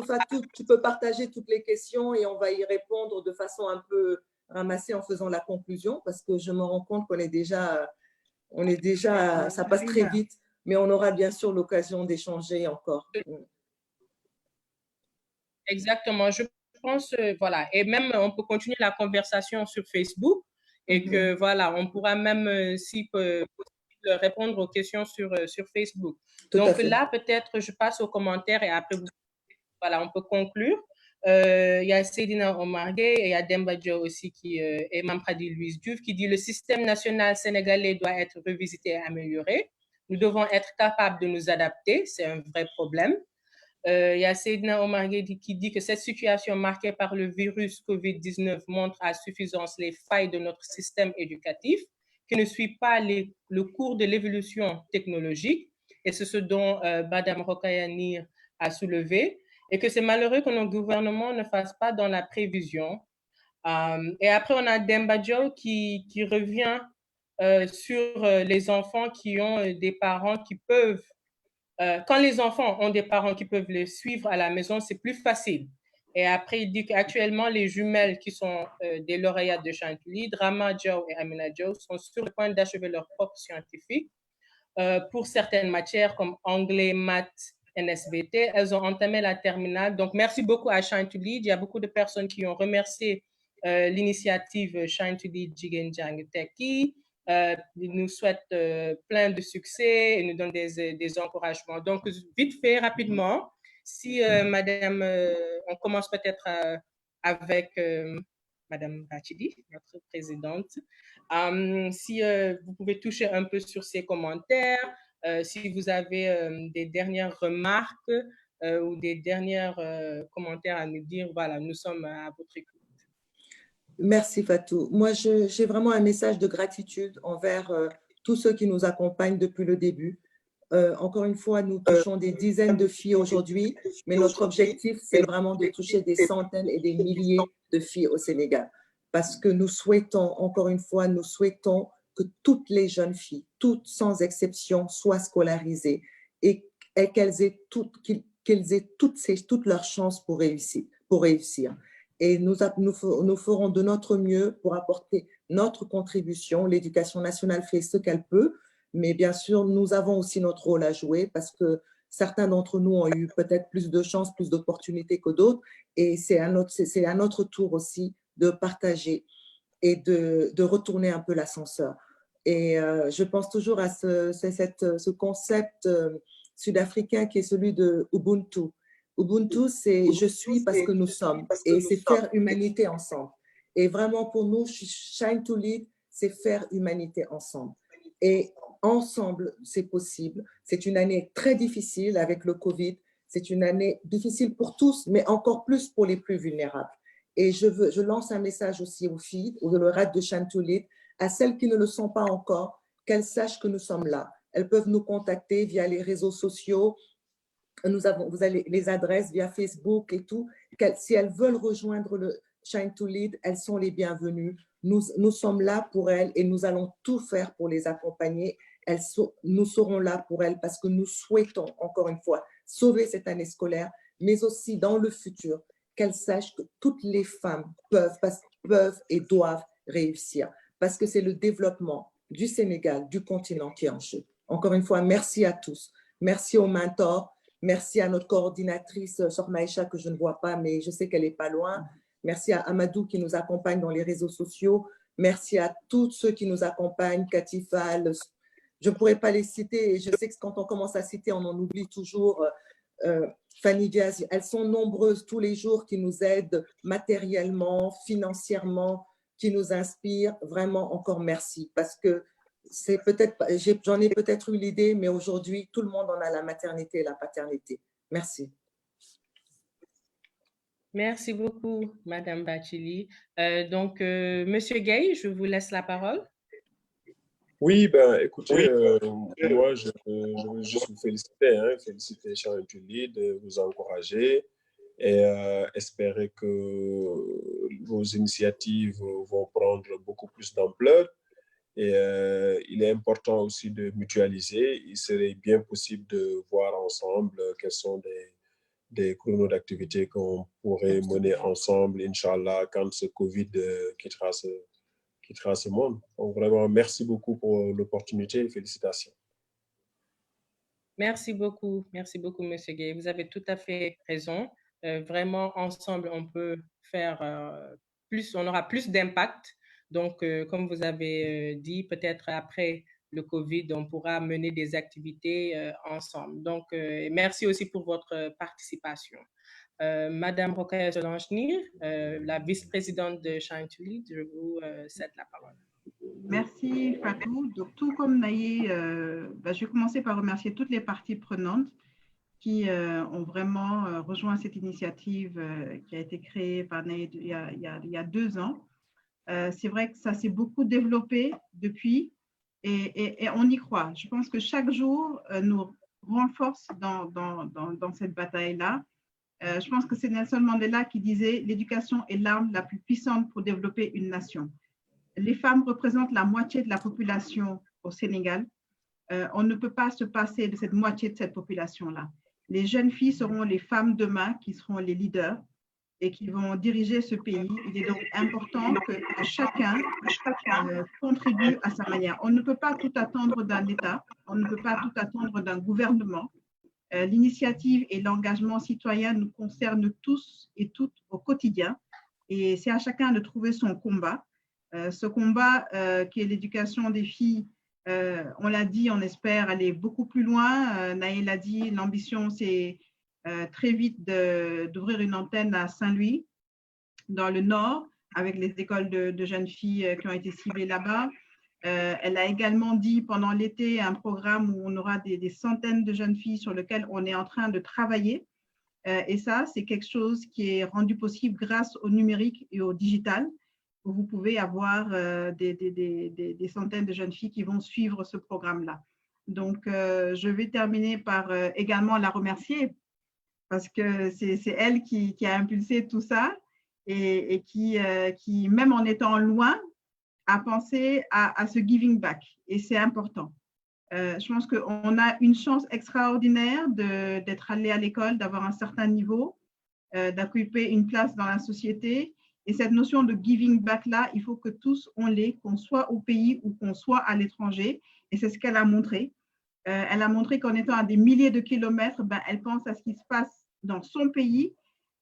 Fatou, tu peux partager toutes les questions et on va y répondre de façon un peu ramassée en faisant la conclusion parce que je me rends compte qu'on est déjà, ça passe très vite. mais on aura bien sûr l'occasion d'échanger encore. Exactement, je pense, voilà, et même on peut continuer la conversation sur Facebook et que voilà, on pourra même, si possible, répondre aux questions sur Facebook. Donc là, peut-être, je passe aux commentaires et après, voilà, on peut conclure. Il y a Seydina Omar Gueye et il y a Demba Diop aussi et Mampradi Louise Diouf qui dit le système national sénégalais doit être revisité et amélioré. Nous devons être capables de nous adapter, c'est un vrai problème. Il y a Seydina Omar Gueye qui dit que cette situation marquée par le virus COVID-19 montre à suffisance les failles de notre système éducatif qui ne suit pas le cours de l'évolution technologique. Et c'est ce dont Madame Rokhaya Nir a soulevé. Et que c'est malheureux que nos gouvernements ne fassent pas dans la prévision. Et après, on a Demba Diop qui revient sur les enfants qui ont des parents qui peuvent quand les enfants ont des parents qui peuvent les suivre à la maison, c'est plus facile. Et après, il dit qu'actuellement, les jumelles qui sont des lauréates de Chantilly, Drama Diop et Amina Diop, sont sur le point d'achever leur propre scientifique. Pour certaines matières comme anglais, maths, NSBT, elles ont entamé la terminale. Donc, merci beaucoup à Shine to Lead. Il y a beaucoup de personnes qui ont remercié l'initiative Shine to Lead Jigen Jang Teki. Ils nous souhaitent plein de succès et nous donnent des encouragements. Donc, vite fait, rapidement, si Madame, on commence peut-être avec Madame Bachidi, notre présidente. Si vous pouvez toucher un peu sur ces commentaires, si vous avez des dernières remarques ou des derniers commentaires à nous dire, voilà, nous sommes à votre écoute. Merci Fatou. Moi, j'ai vraiment un message de gratitude envers tous ceux qui nous accompagnent depuis le début. Encore une fois, nous touchons des dizaines de filles aujourd'hui, mais notre objectif, c'est vraiment de toucher des centaines et des milliers de filles au Sénégal. Parce que nous souhaitons, encore une fois, nous souhaitons que toutes les jeunes filles, toutes sans exception, soient scolarisées et qu'elles aient toutes leurs chances pour réussir. Et nous ferons de notre mieux pour apporter notre contribution. L'éducation nationale fait ce qu'elle peut, mais bien sûr, nous avons aussi notre rôle à jouer parce que certains d'entre nous ont eu peut-être plus de chance, plus d'opportunités que d'autres. Et c'est à notre tour aussi de partager et de retourner un peu l'ascenseur. Et je pense toujours à ce concept sud-africain qui est celui de Ubuntu. Ubuntu, c'est « je suis parce que nous sommes » et c'est faire humanité ensemble. Et vraiment, pour nous, Shine to Lead, c'est faire humanité ensemble. Et ensemble, c'est possible. C'est une année très difficile avec le Covid. C'est une année difficile pour tous, mais encore plus pour les plus vulnérables. Et je lance un message aussi aux filles, aux lauréates de Shine to Lead, à celles qui ne le sont pas encore, qu'elles sachent que nous sommes là. Elles peuvent nous contacter via les réseaux sociaux. Vous avez les adresses via Facebook et tout. Si elles veulent rejoindre le Shine to Lead, elles sont les bienvenues. Nous sommes là pour elles et nous allons tout faire pour les accompagner. Nous serons là pour elles parce que nous souhaitons, encore une fois, sauver cette année scolaire, mais aussi dans le futur, qu'elles sachent que toutes les femmes peuvent et doivent réussir parce que c'est le développement du Sénégal, du continent qui est en jeu. Encore une fois, merci à tous. Merci aux mentors. Merci à notre coordinatrice, Sor Maïcha, que je ne vois pas, mais je sais qu'elle n'est pas loin. Merci à Amadou qui nous accompagne dans les réseaux sociaux. Merci à tous ceux qui nous accompagnent, Katifa, je ne pourrais pas les citer. Et je sais que quand on commence à citer, on en oublie toujours. Fanny Diaz, elles sont nombreuses tous les jours qui nous aident matériellement, financièrement, qui nous inspirent. Vraiment, encore merci. Parce que j'en ai peut-être eu l'idée, mais aujourd'hui, tout le monde en a la maternité et la paternité. Merci. Merci beaucoup, Madame Bachili. Monsieur Gueye, je vous laisse la parole. Oui, écoutez, moi, je veux juste vous féliciter, féliciter Shine to Lead, vous encourager et espérer que vos initiatives vont prendre beaucoup plus d'ampleur. Et il est important aussi de mutualiser. Il serait bien possible de voir ensemble quels sont des chronos d'activité qu'on pourrait mener ensemble, Inch'Allah, quand ce Covid quittera ce monde. Donc vraiment, merci beaucoup pour l'opportunité et félicitations. Merci beaucoup, Monsieur Gay. Vous avez tout à fait raison. Vraiment, ensemble, on peut faire plus, on aura plus d'impact. Donc, comme vous avez dit, peut-être après le Covid, on pourra mener des activités ensemble. Donc, merci aussi pour votre participation. Madame Rokhaya Solange-Nir, la vice-présidente de Shine to Lead, je vous cède la parole. Merci Fatou. Donc, tout comme Naye, je vais commencer par remercier toutes les parties prenantes qui ont vraiment rejoint cette initiative qui a été créée par Naye il y a 2 ans. C'est vrai que ça s'est beaucoup développé depuis et on y croit. Je pense que chaque jour nous renforce dans cette bataille-là. Je pense que c'est Nelson Mandela qui disait « L'éducation est l'arme la plus puissante pour développer une nation ». Les femmes représentent la moitié de la population au Sénégal. On ne peut pas se passer de cette moitié de cette population-là. Les jeunes filles seront les femmes demain qui seront les leaders et qui vont diriger ce pays. Il est donc important que chacun contribue à sa manière. On ne peut pas tout attendre d'un État, on ne peut pas tout attendre d'un gouvernement. L'initiative et l'engagement citoyen nous concernent tous et toutes au quotidien et c'est à chacun de trouver son combat. Ce combat qui est l'éducation des filles, on l'a dit, on espère aller beaucoup plus loin. Naye l'a dit, l'ambition c'est très vite d'ouvrir une antenne à Saint-Louis, dans le Nord, avec les écoles de jeunes filles qui ont été ciblées là-bas. Elle a également dit pendant l'été un programme où on aura des centaines de jeunes filles sur lequel on est en train de travailler. Et ça, c'est quelque chose qui est rendu possible grâce au numérique et au digital, où vous pouvez avoir des centaines de jeunes filles qui vont suivre ce programme-là. Donc, je vais terminer par également la remercier parce que c'est elle qui a impulsé tout ça et qui, même en étant loin, a pensé à ce giving back. Et c'est important. Je pense qu'on a une chance extraordinaire d'être allé à l'école, d'avoir un certain niveau, d'occuper une place dans la société. Et cette notion de giving back-là, il faut que tous on l'ait, qu'on soit au pays ou qu'on soit à l'étranger. Et c'est ce qu'elle a montré. Elle a montré qu'en étant à des milliers de kilomètres, elle pense à ce qui se passe dans son pays.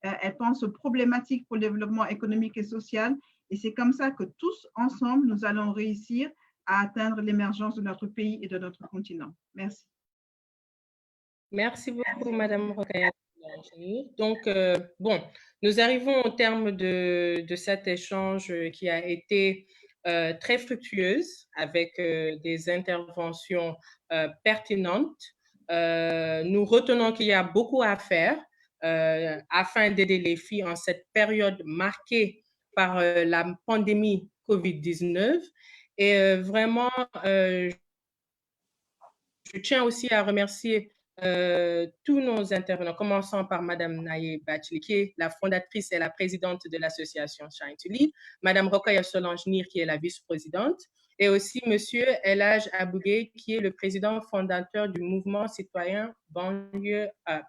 Elle pense aux problématiques pour le développement économique et social. Et c'est comme ça que tous ensemble, nous allons réussir à atteindre l'émergence de notre pays et de notre continent. Merci. Merci beaucoup, Madame Rokhaya. Donc, bon, nous arrivons au terme de cet échange qui a été très fructueuse avec des interventions pertinentes. Nous retenons qu'il y a beaucoup à faire afin d'aider les filles en cette période marquée par la pandémie COVID-19. Et vraiment, je tiens aussi à remercier tous nos intervenants, commençant par Madame Naye Bachili, qui est la fondatrice et la présidente de l'association Shine to Lead, Madame Rokhaya Solange-Nir, qui est la vice-présidente, et aussi Monsieur Elhaj Abougay, qui est le président fondateur du mouvement citoyen Banlieue Up.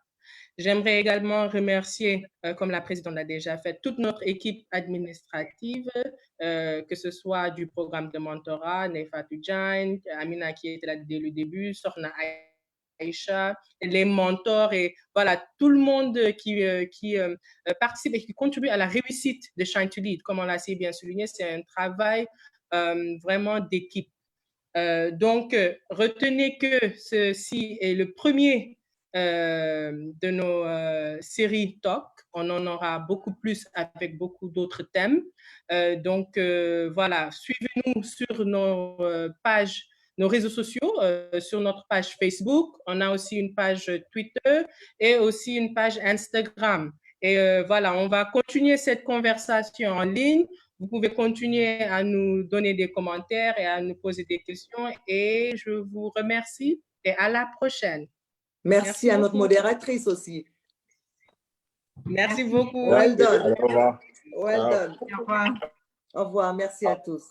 J'aimerais également remercier, comme la présidente l'a déjà fait, toute notre équipe administrative, que ce soit du programme de mentorat, Nefatou Diagne, Amina qui était là dès le début, Sorna Aïcha, les mentors et voilà, tout le monde qui participe et qui contribue à la réussite de Shine to Lead. Comme on l'a assez bien souligné, c'est un travail vraiment d'équipe. Donc, retenez que ceci est le premier de nos séries talk. On en aura beaucoup plus avec beaucoup d'autres thèmes. Donc, voilà, suivez-nous sur nos pages, nos réseaux sociaux, sur notre page Facebook. On a aussi une page Twitter et aussi une page Instagram. Et voilà, on va continuer cette conversation en ligne. Vous pouvez continuer à nous donner des commentaires et à nous poser des questions. Et je vous remercie et à la prochaine. Merci à notre modératrice aussi. Merci beaucoup. Well done. Au revoir. Well done. Au revoir. Au revoir. Merci à tous.